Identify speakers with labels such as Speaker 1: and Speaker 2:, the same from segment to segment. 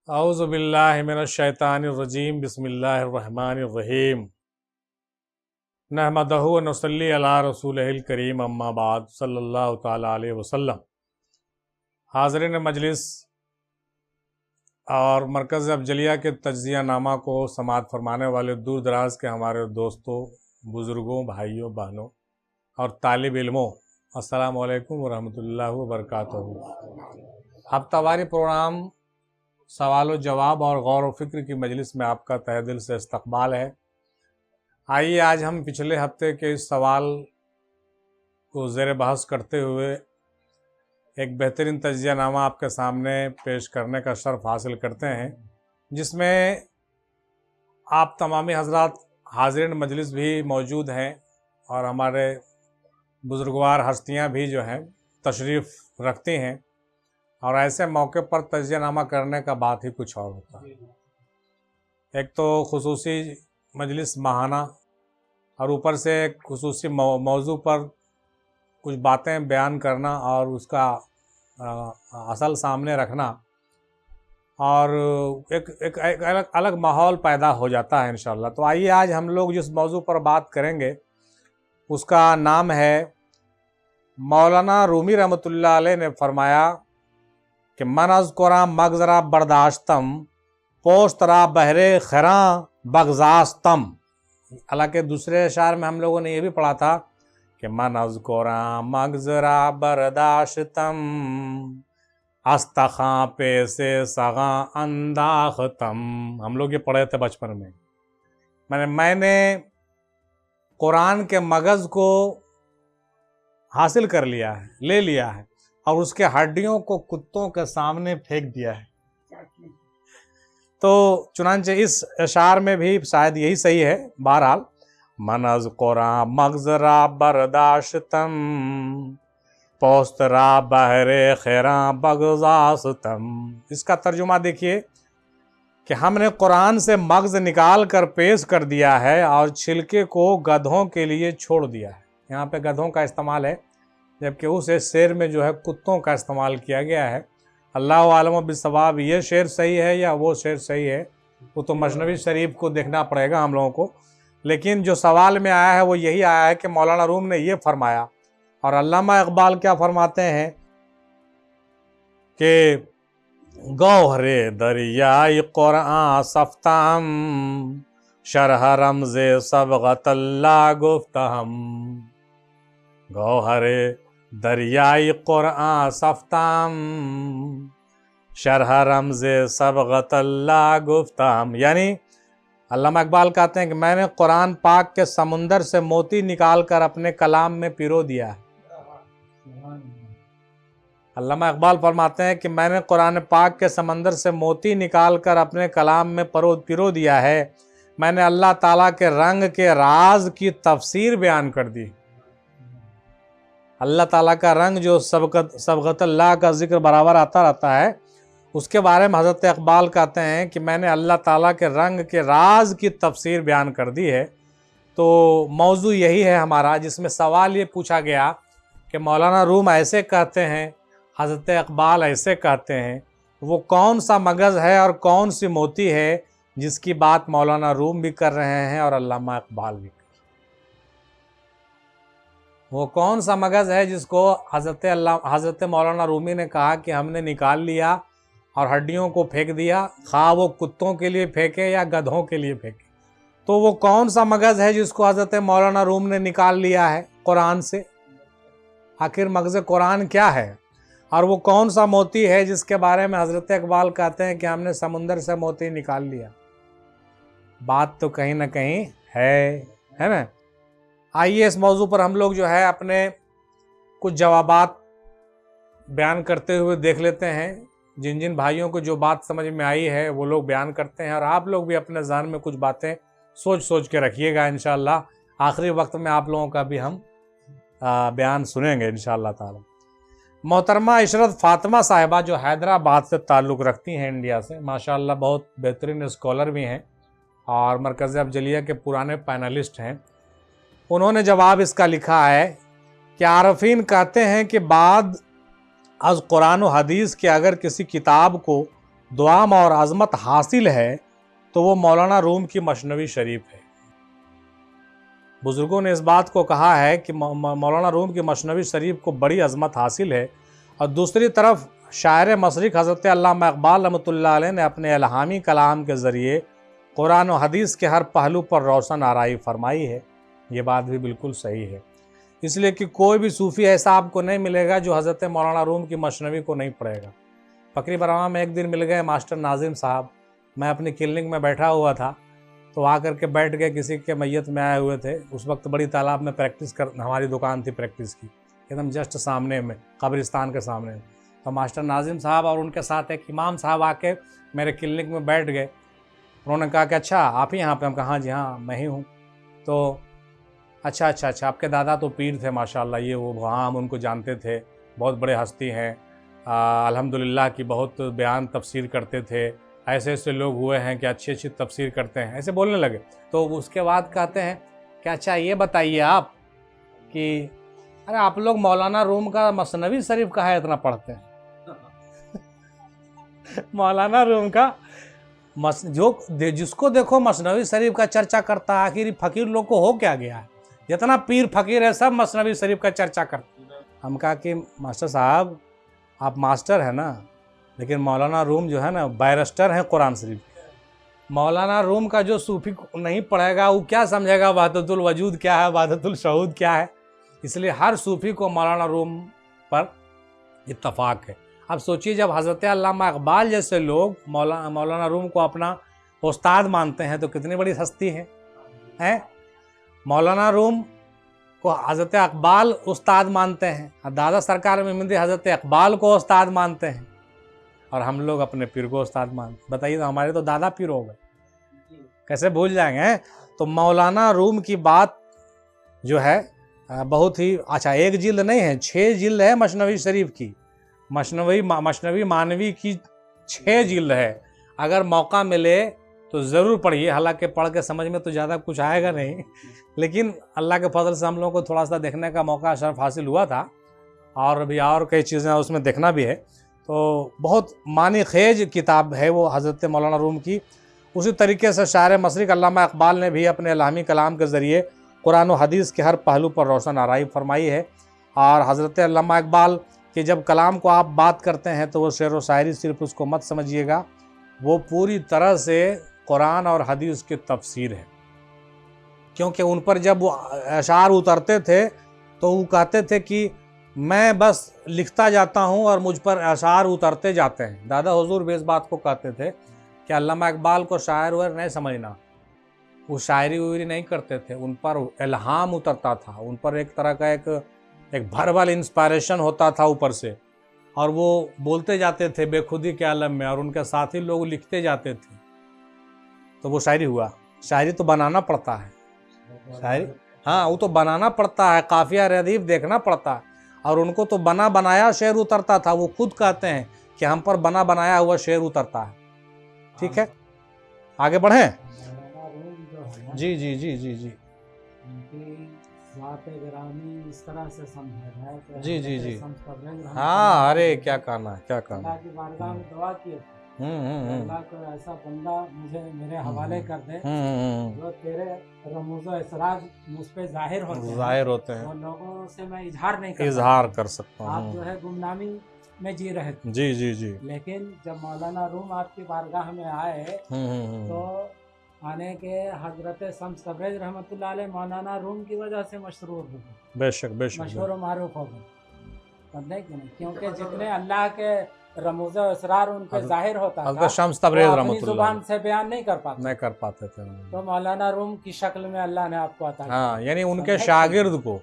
Speaker 1: औज़ु बिल्लाहि मिनश्शैतानिर्रजीम बिस्मिल्लाहिर्रहमानिर्रहीम नहमदहु व नुसल्ली अला रसूलिहिल करीम अम्मा बाद सल्लल्लाहु तआला अलैहि वसल्लम। हाज़रीन मजलिस और मरकज़ अफ़ज़लिया के तज्ज़िया नामा को समाअत फरमाने वाले दूर दराज के हमारे दोस्तों, बुज़ुर्गों, भाइयों, बहनों और तालिब इल्मों, अस्सलामु अलैकुम व रहमतुल्लाहि व बरकातहू। हफ्तावारी प्रोग्राम सवाल व जवाब और गौर व फिक्र की मजलिस में आपका तहे दिल से इस्तकबाल है। आइए आज हम पिछले हफ्ते के इस सवाल को ज़ेर बहस करते हुए एक बेहतरीन तज्ज़ियानामा आपके सामने पेश करने का शर्फ हासिल करते हैं, जिसमें आप तमामी हज़रात हाज़रीन मजलिस भी मौजूद हैं और हमारे बुज़ुर्गवार हस्तियाँ भी जो हैं तशरीफ़ रखती हैं। और ऐसे मौके पर तज्ज़ियानामा करने का बात ही कुछ और होता है। एक तो खुसूसी मजलिस माहाना और ऊपर से एक खुसूसी मौजू पर कुछ बातें बयान करना और उसका असल सामने रखना और एक अलग माहौल पैदा हो जाता है इंशाअल्लाह। तो आइए आज हम लोग जिस मौजू पर बात करेंगे उसका नाम है, मौलाना रूमी रहमतुल्लाह अलैह ने फरमाया कि मन अज़्कुरा मगज़रा बर्दाश्तम पोस्तरा बहरे खरा बगजास्तम। हालांकि दूसरे अशार में हम लोगों ने ये भी पढ़ा था कि मन अज़्कुरा मगज़रा बर्दाश्तम अस्तखा पे से सगा अंदाख्तम। हम लोग ये पढ़े थे बचपन में। मैंने कुरान के मगज़ को हासिल कर लिया है, ले लिया है और उसके हड्डियों को कुत्तों के सामने फेंक दिया है। तो चुनांचे इस अशार में भी शायद यही सही है। बहरहाल मन अज़्कुरा मगज़रा बर्दाश्तम पोस्तरा बहरे खैरा बगज़ास्तम। इसका तर्जुमा देखिए कि हमने कुरान से मगज़ निकाल कर पेश कर दिया है और छिलके को गधों के लिए छोड़ दिया है। यहाँ पे गधों का इस्तेमाल है, जबकि उस शेर में जो है कुत्तों का इस्तेमाल किया गया है। अल्लाह आलम बिस्सवाब, ये शेर सही है या वो शेर सही है वो तो मजनवी शरीफ को देखना पड़ेगा हम लोगों को। लेकिन जो सवाल में आया है वो यही आया है कि मौलाना रूम ने ये फरमाया और अल्लामा इकबाल क्या फरमाते हैं कि गौहरे दरियाई क़ुरआन सफ्ताम शरह रमज़े सबग़तल्ला गुफ्तहम। गौहरे दरियाई क़ुरआन सफ्ताम शरह रमज़े सबग़तल्ला गुफ्तहम। यानी अल्लामा इकबाल कहते हैं कि मैंने कुरान पाक के समुंदर से मोती निकाल कर अपने कलाम में पिरो दिया है। अल्लामा इकबाल फरमाते हैं कि मैंने कुरान पाक के समंदर से मोती निकाल कर अपने कलाम में पिरो दिया है। मैंने अल्लाह ताला के रंग के राज की तफसीर बयान कर दी। अल्लाह ताला का रंग जो सबग़तल्लाह का जिक्र बराबर आता रहता है, उसके बारे में हज़रत इकबाल कहते हैं कि मैंने अल्लाह ताला के रंग के राज की तफसीर बयान कर दी है। तो मौजू यही है हमारा, जिसमें सवाल ये पूछा गया कि मौलाना रूम ऐसे कहते हैं, हज़रत इकबाल ऐसे कहते हैं, वो कौन सा मगज़ है और कौन सी मोती है जिसकी बात मौलाना रूम भी कर रहे हैं और अल्लामा इकबाल भी। वो कौन सा मगज़ है जिसको हज़रत मौलाना रूमी ने कहा कि हमने निकाल लिया और हड्डियों को फेंक दिया, खा वो कुत्तों के लिए फेंके या गधों के लिए फेंके। तो वो कौन सा मगज़ है जिसको हज़रत मौलाना रूम ने निकाल लिया है कुरान से? आखिर मगज़ कुरान क्या है? और वो कौन सा मोती है जिसके बारे में हज़रत इकबाल कहते हैं कि हमने समुंदर से मोती निकाल लिया? बात तो कहीं ना कहीं है ना। आइए इस मौजू पर हम लोग जो है अपने कुछ जवाबात बयान करते हुए देख लेते हैं। जिन जिन भाइयों को जो बात समझ में आई है वो लोग बयान करते हैं और आप लोग भी अपने ज़हन में कुछ बातें सोच के रखिएगा। इंशाअल्लाह आखिरी वक्त में आप लोगों का भी हम बयान सुनेंगे इंशाअल्लाह ताला। मोहतरमा इशरत फ़ातिमा साहिबा जो हैदराबाद से ताल्लुक़ रखती हैं इंडिया से, माशाअल्लाह बहुत बेहतरीन स्कॉलर भी हैं और मरकज़ अफ़ज़लिया के पुराने पैनलिस्ट हैं। उन्होंने जवाब इसका लिखा है कि आरफीन कहते हैं कि बाद अज़ कुरान व हदीस के अगर किसी किताब को दुआम और अज़मत हासिल है तो वो मौलाना रूम की मशनवी शरीफ है। बुज़ुर्गों ने इस बात को कहा है कि मौलाना रूम की मशनवी शरीफ को बड़ी अज़मत हासिल है। और दूसरी तरफ शायर मशरिक़ हज़रत अल्लामा इक़बाल रहमतुल्लाह अलैह ने अपने इल्हामी कलाम के ज़रिए कुरान और हदीस के हर पहलू पर रोशन आराई फरमाई है। ये बात भी बिल्कुल सही है, इसलिए कि कोई भी सूफ़ी ऐसा आपको नहीं मिलेगा जो हज़रत मौलाना रूम की मशनवी को नहीं पढ़ेगा। फ़करी बरहमा में एक दिन मिल गए मास्टर नाज़िम साहब। मैं अपनी क्लिनिक में बैठा हुआ था तो आकर के बैठ गए, किसी के मैयत में आए हुए थे। उस वक्त बड़ी तालाब में प्रैक्टिस कर, हमारी दुकान थी प्रैक्टिस की, एकदम जस्ट सामने में, कब्रिस्तान के सामने। तो मास्टर नाज़िम साहब और उनके साथ एक इमाम साहब आके मेरे क्लिनिक में बैठ गए। उन्होंने कहा कि अच्छा आप ही यहाँ पे? हम कहा हाँ जी हाँ मैं ही हूँ। तो अच्छा, आपके दादा तो पीर थे माशाल्लाह, ये वो, हाँ हम उनको जानते थे, बहुत बड़े हस्ती हैं, अल्हम्दुलिल्लाह की बहुत बयान तफसीर करते थे, ऐसे ऐसे लोग हुए हैं कि अच्छी अच्छी तफसीर करते हैं, ऐसे बोलने लगे। तो उसके बाद कहते हैं कि अच्छा ये बताइए आप कि अरे आप लोग मौलाना रूम का मसनवी शरीफ का है इतना पढ़ते हैं? मौलाना रूम का जिसको देखो मसनवी शरीफ का चर्चा करता है। आखिर फ़कीर लोग को हो क्या गया है, जितना पीर फ़कीर है सब मसनवी शरीफ का चर्चा करते हैं। हम कहा कि मास्टर साहब आप मास्टर हैं ना, लेकिन मौलाना रूम जो है ना बैरिस्टर हैं कुरान शरीफ। मौलाना रूम का जो सूफ़ी नहीं पढ़ेगा वो क्या समझेगा वहदतुल वजूद क्या है, वहदतुल शहूद क्या है। इसलिए हर सूफ़ी को मौलाना रूम पर इत्तफाक है। अब सोचिए जब हज़रत अल्लामा इक़बाल जैसे लोग मौलाना रूम को अपना उस्ताद मानते हैं तो कितनी बड़ी हस्ती है। मौलाना रूम को हज़रत इक़बाल उस्ताद मानते हैं और दादा सरकार मेहमदी हज़रत इक़बाल को उस्ताद मानते हैं, और हम लोग अपने पीर को उस्ताद मानते। बताइए तो हमारे तो दादा पीर हो गए, कैसे भूल जाएंगे। तो मौलाना रूम की बात जो है बहुत ही अच्छा, एक जिल्द नहीं है 6 जिल्द है मशनवी शरीफ की। मशनवी मानवी की 6 जिल्द है। अगर मौका मिले तो ज़रूर पढ़िए, हालांकि पढ़ के समझ में तो ज़्यादा कुछ आएगा नहीं, लेकिन अल्लाह के फजल से हम लोगों को थोड़ा सा देखने का मौका शर्फ हासिल हुआ था, और अभी और कई चीज़ें उसमें देखना भी है। तो बहुत मानी खेज किताब है वो हज़रत मौलाना रूम की। उसी तरीके से शायर मशरिक़ अल्लामा इक़बाल ने भी अपने इल्हामी कलाम के ज़रिए कुरान और हदीस के हर पहलू पर रोशन आराई फरमाई है। और हज़रत अल्लामा इक़बाल के जब कलाम को आप बात करते हैं तो वो शेर व शायरी सिर्फ उसको मत समझिएगा, वो पूरी तरह से कुरान और हदीस की तफसीर है। क्योंकि उन पर जब वो अशार उतरते थे तो वो कहते थे कि मैं बस लिखता जाता हूँ और मुझ पर अशार उतरते जाते हैं। दादा हुजूर भी इस बात को कहते थे कि अल्लामा इक़बाल को शायर वायर नहीं समझना, वो शायरी वायरी नहीं करते थे, उन पर इल्हाम उतरता था, उन पर एक तरह का एक भरबल इंस्पायरेशन होता था ऊपर से, और वो बोलते जाते थे बेखुदी के आलम में, और उनके साथी लोग लिखते जाते थे। तो वो शायरी हुआ। शायरी तो बनाना पड़ता है, शायरी हाँ वो तो बनाना पड़ता है, काफिया रदीफ देखना पड़ता है, और उनको तो बना बनाया शेर उतरता था। वो खुद कहते हैं कि हम पर बना बनाया हुआ शेर उतरता है। ठीक है, आगे बढ़ें। जी जी जी जी जी
Speaker 2: इस तरह से समझा
Speaker 1: जी जी जी हाँ, अरे क्या कहना है, क्या कहना है।
Speaker 2: की बारगाह में दुआ किए थे, अल्लाह को ऐसा बंदा मुझे मेरे हवाले कर दे जो तेरे रमूज़ो इसरार मुझ पे जाहिर होते हैं, और लोगों से मैं इजहार कर सकता हूँ। आप जो है गुमनामी में जी रहे थे।
Speaker 1: जी जी जी।
Speaker 2: लेकिन जब मौलाना रूम आपकी बारगाह में आए तो आने के हजरत शम्स तबरेज़ रहमतुल्लाह अलैह मौलाना रूम की वजह से मशहूर हो गए।
Speaker 1: बेशक बेशक,
Speaker 2: मशहूर और मारूफ हो गए, समझे कि नहीं? क्योंकि जितने अल्लाह के रमूज़ असरार उन पे जाहिर होता था,
Speaker 1: शम्स तबरेज़
Speaker 2: अपनी जुबान से बयान नहीं कर पाते
Speaker 1: थे।
Speaker 2: तो मौलाना रूम की शक्ल में अल्लाह ने आपको अता किया।
Speaker 1: हाँ, यानी उनके शागिर्द को,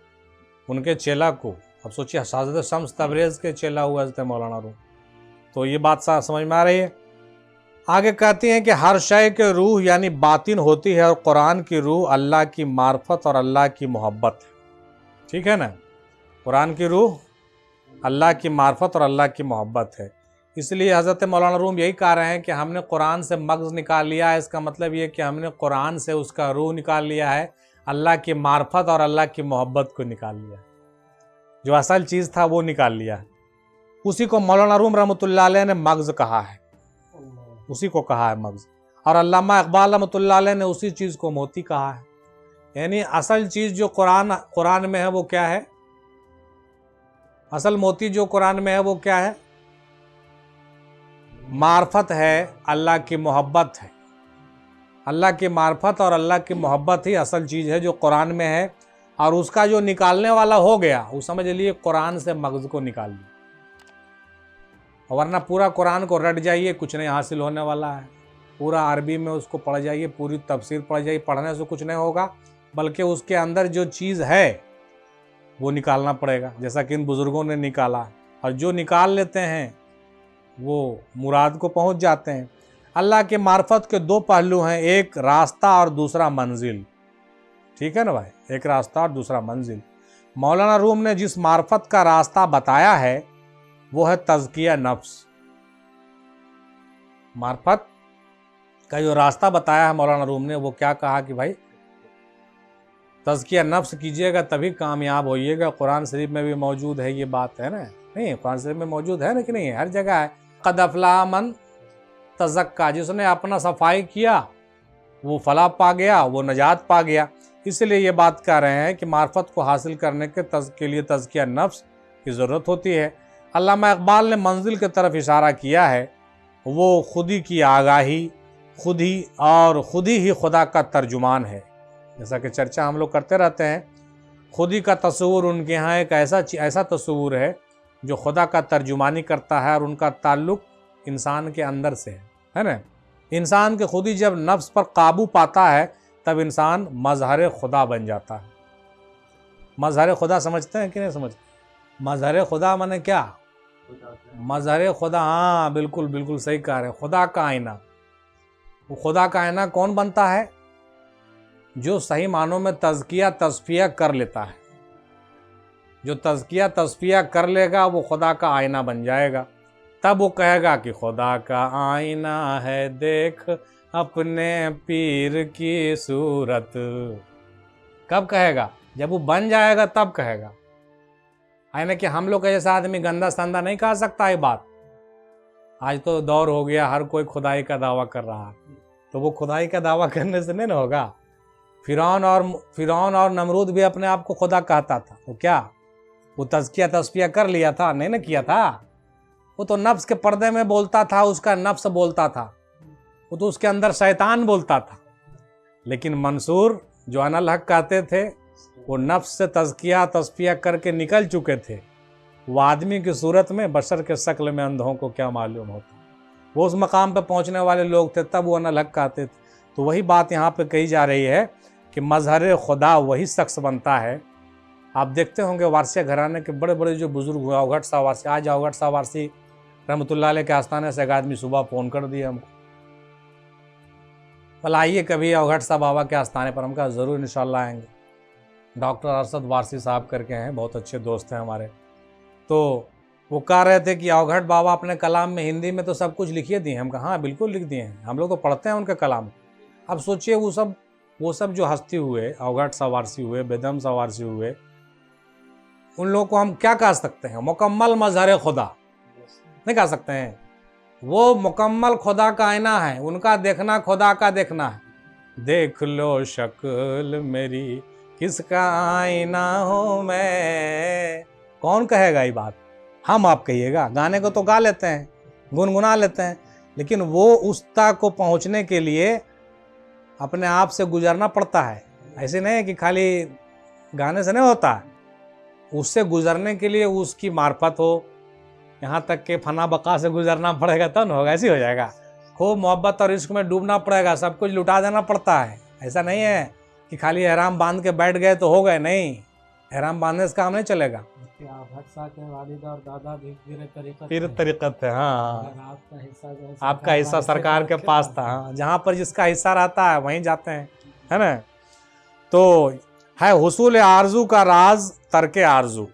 Speaker 1: उनके चेला को। अब सोचिए हज़रत शम्स तबरेज़ के चेला हुआ हज़रत मौलाना रूम। तो ये बात समझ में आ रही है। आगे कहती हैं कि हर शय के रूह यानी बातिन होती है, और कुरान की रूह अल्लाह की मार्फत और अल्लाह की मोहब्बत है। ठीक है ना, कुरान की रूह अल्लाह की मार्फत और अल्लाह की मोहब्बत है। इसलिए हज़रत मौलाना रूम यही कह रहे हैं कि हमने कुरान से मग़ज़ निकाल लिया है। इसका मतलब ये कि हमने कुरान से उसका रूह निकाल लिया है, अल्लाह की मार्फत और अल्लाह की मोहब्बत को निकाल लिया है। जो असल चीज़ था वो निकाल लिया है। उसी को मौलाना रूम रहमतुल्लाह अलैह ने मग़ज़ कहा है। उसी को कहा है मगज। और अल्लामा इकबाल रहमतुल्लाह अलैह ने उसी चीज़ को मोती कहा है। यानी असल चीज़ जो कुरान में है वो क्या है? असल मोती जो कुरान में है वो क्या है? मार्फत है, अल्लाह की मोहब्बत है। अल्लाह की मार्फत और अल्लाह की मोहब्बत ही असल चीज़ है जो कुरान में है। और उसका जो निकालने वाला हो गया वो समझ लिए कुरान से मगज़ को निकाल लिया, वरना पूरा कुरान को रट जाइए कुछ नहीं हासिल होने वाला है। पूरा अरबी में उसको पढ़ जाइए, पूरी तफसीर पढ़ जाइए, पढ़ने से कुछ नहीं होगा, बल्कि उसके अंदर जो चीज़ है वो निकालना पड़ेगा, जैसा कि इन बुज़ुर्गों ने निकाला। और जो निकाल लेते हैं वो मुराद को पहुंच जाते हैं। अल्लाह के मार्फत के दो पहलू हैं, एक रास्ता और दूसरा मंजिल। ठीक है ना भाई, एक रास्ता और दूसरा मंजिल। मौलाना रूम ने जिस मार्फत का रास्ता बताया है वो है तज़किया नफ्स। मार्फत का जो रास्ता बताया है मौलाना रूम ने, वो क्या कहा कि भाई तज़किया नफ्स कीजिएगा तभी कामयाब होइएगा। कुरान शरीफ में भी मौजूद है ये बात, है ना? नहीं, कुरान शरीफ में मौजूद है ना कि नहीं है? हर जगह है। क़द अफ़लह मन तज़क्का, जिसने अपना सफाई किया वो फलाह पा गया, वो नजात पा गया। इसलिए ये बात कह रहे हैं कि मार्फत को हासिल करने के लिए तज़किया नफ्स की ज़रूरत होती है। अल्लामा इकबाल ने मंजिल की तरफ इशारा किया है, वो खुदी की आगाही, खुद ही खुदा का तर्जुमान है। जैसा कि चर्चा हम लोग करते रहते हैं, खुदी का तस्वुर उनके यहाँ एक ऐसा तस्वुर है जो खुदा का तर्जुमानी करता है, और उनका ताल्लुक़ इंसान के अंदर से है ना? इंसान के खुद ही जब नफ्स पर काबू पाता है तब इंसान मज़हर खुदा बन जाता है। मज़हर खुदा समझते हैं कि नहीं समझते? मज़हर खुदा माने क्या? मज़हर खुदा, हाँ बिल्कुल बिल्कुल सही कह रहे हैं, खुदा का आईना। वो खुदा का आईना कौन बनता है? जो सही मानों में तज़किया तस्फिया कर लेता है। जो तज़किया तस्फिया कर लेगा वो खुदा का आईना बन जाएगा। तब वो कहेगा कि खुदा का आईना है देख अपने पीर की सूरत। कब कहेगा? जब वो बन जाएगा तब कहेगा। आईना कि हम लोग जैसा आदमी गंदा संदा नहीं कह सकता ये बात। आज तो दौर हो गया, हर कोई खुदाई का दावा कर रहा है, तो वो खुदाई का दावा करने से नहीं ना होगा। फिरौन और नमरूद भी अपने आप को खुदा कहता था, तो क्या वो तज़किया तस्फिया कर लिया था? नहीं ना किया था। वो तो नफ्स के पर्दे में बोलता था, उसका नफ्स बोलता था, वो तो उसके अंदर शैतान बोलता था। लेकिन मंसूर जो अनल हक कहते थे, वो नफ्स से तज़किया तस्फिया करके निकल चुके थे। वो आदमी की सूरत में, बशर के शक्ल में अंधों को क्या मालूम होता। वो उस मकाम पर पहुंचने वाले लोग थे, तब वो अनल हक कहते थे। तो वही बात यहाँ पे कही जा रही है कि मज़हर खुदा वही शख्स बनता है। आप देखते होंगे वारसिया घराने के बड़े बड़े जो बुजुर्ग हुए, अवघट साहब वारसी, आज अवघट साहब वारसी रहमतुल्लाह अलैह के आस्थाने से एक आदमी सुबह फ़ोन कर दिया हमको, भला आइए कभी अवघट साहब बाबा के आस्थाने पर। हम कहा ज़रूर इंशाल्लाह आएंगे। डॉक्टर अरशद वारसी साहब करके हैं, बहुत अच्छे दोस्त हैं हमारे। तो वो कह रहे थे कि अवघट बाबा अपने कलाम में हिंदी में तो सब कुछ लिखिए दिए। हम कहा हाँ बिल्कुल लिख दिए हैं, हम लोग तो पढ़ते हैं उनके कलाम। अब सोचिए वो सब जो हस्ती हुए, अवघट साहब वारसी हुए, बेदम साहब वारसी हुए, उन लोगों को हम क्या कह सकते हैं? मुकम्मल मज़हर खुदा नहीं कह सकते हैं। वो मुकम्मल खुदा का आईना है, उनका देखना खुदा का देखना है। देख लो शक्ल मेरी किसका आईना हूँ मैं। कौन कहेगा ये बात? हम आप कहिएगा? गाने को तो गा लेते हैं, गुनगुना लेते हैं, लेकिन वो उस तक को पहुँचने के लिए अपने आप से गुजरना पड़ता है। ऐसे नहीं है कि खाली गाने से नहीं होता है, उससे गुजरने के लिए उसकी मार्फत हो, यहाँ तक के फना बका से गुजरना पड़ेगा तब न होगा। ऐसे हो जाएगा। खूब मोहब्बत और इश्क में डूबना पड़ेगा, सब कुछ लुटा देना पड़ता है। ऐसा नहीं है कि खाली एहराम बांध के बैठ गए तो हो गए, नहीं, एहराम बांधने से काम नहीं चलेगा।
Speaker 2: के वालिद और दादा भी
Speaker 1: पीर तरीक़त है। हाँ, आपका हिस्सा सरकार के पास था। हाँ, जहाँ पर जिसका हिस्सा रहता है वहीं जाते हैं, है ना? तो है हुसूल आरजू का राज तर्के आरजू।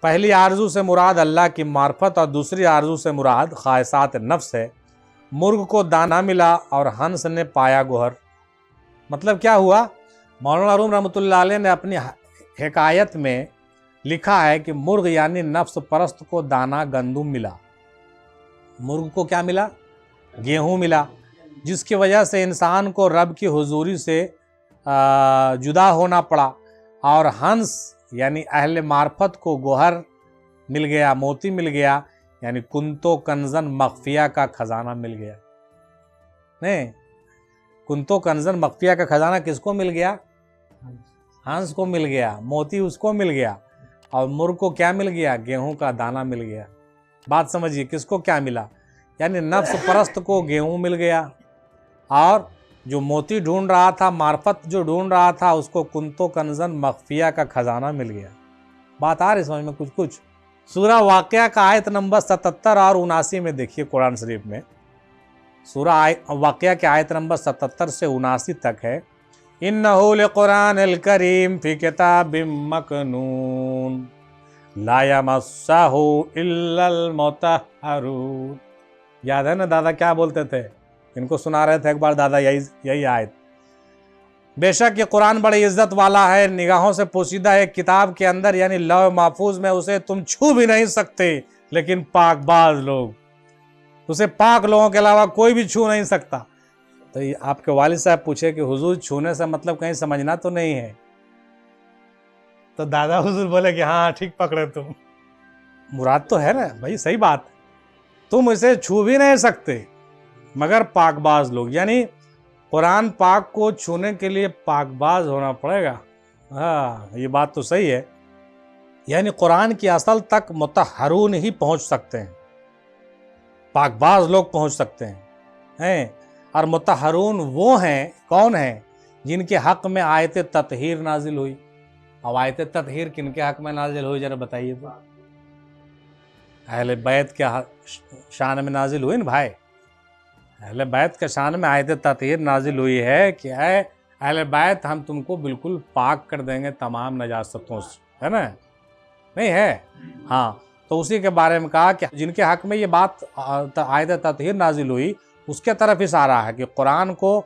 Speaker 1: पहली आरजू से मुराद अल्लाह की मार्फत और दूसरी आरजू से मुराद ख्वाहिशात नफ्स है। मुर्ग को दाना मिला और हंस ने पाया गोहर। मतलब क्या हुआ? मौलाना रूम रहमतुल्लाह अलैह ने अपनी हिकायत में लिखा है कि मुर्ग यानी नफ्स परस्त को दाना गंदुम मिला। मुर्ग को क्या मिला? गेहूं मिला, जिसकी वजह से इंसान को रब की हुजूरी से जुदा होना पड़ा। और हंस यानी अहले मार्फत को गोहर मिल गया, मोती मिल गया, यानी कुंतो कंजन मख्फिया का खजाना मिल गया। नहीं, कुंतो कंजन मख्फिया का खजाना किसको मिल गया? हंस को मिल गया, मोती उसको मिल गया। और मुर्ग को क्या मिल गया? गेहूं का दाना मिल गया। बात समझिए, किसको क्या मिला? यानी नफ्स परस्त को गेहूं मिल गया, और जो मोती ढूंढ रहा था, मार्फत जो ढूंढ रहा था, उसको कुंतो कंजन मख्फिया का खजाना मिल गया। बात आ रही समझ में? कुछ कुछ। सूरा वाक़या का आयत नंबर 77 और 79 में देखिए कुरान शरीफ में। सूरा वाक़या के आयत नंबर 77 से 79 तक है। इन्नहु लिक़ुरानिल करीम फी किताबिम मकनून ला यमस्सहु इल्लल मुतहहरून। याद है ना दादा क्या बोलते थे? इनको सुना रहे थे एक बार दादा यही आयत। बेशक ये कुरान बड़ी इज्जत वाला है, निगाहों से पोशीदा है किताब के अंदर, यानी लौह महफूज में उसे तुम छू भी नहीं सकते, लेकिन पाकबाज लोग, उसे पाक लोगों के अलावा कोई भी छू नहीं सकता। तो ये आपके वालिद साहब पूछे कि हुजूर छूने से मतलब कहीं समझना तो नहीं है? तो दादा हुजूर बोले कि हाँ ठीक पकड़े तुम, मुराद तो है ना भाई, सही बात, तुम इसे छू भी नहीं सकते मगर पाकबाज लोग, यानी कुरान पाक को छूने के लिए पाकबाज होना पड़ेगा। हाँ ये बात तो सही है, यानी कुरान की असल तक मुतहरून ही पहुंच सकते हैं, पाकबाज लोग पहुंच सकते हैं। और मुतहरून वो हैं, कौन हैं? जिनके हक में आयत ततहीर नाजिल हुई। अब आयत ततहीर किनके हक में नाजिल हुई जरा बताइए तो? अहले बैत के शान में नाजिल हुई ना भाई। अहले बैत के शान में आयत ततहीर नाजिल हुई है कि है अहले बैत हम तुमको बिल्कुल पाक कर देंगे तमाम नजासतों से, है ना? नहीं है? हाँ, तो उसी के बारे में कहा कि जिनके हक में ये बात आयत ततहीर नाजिल हुई, उसके तरफ इशारा है कि कुरान को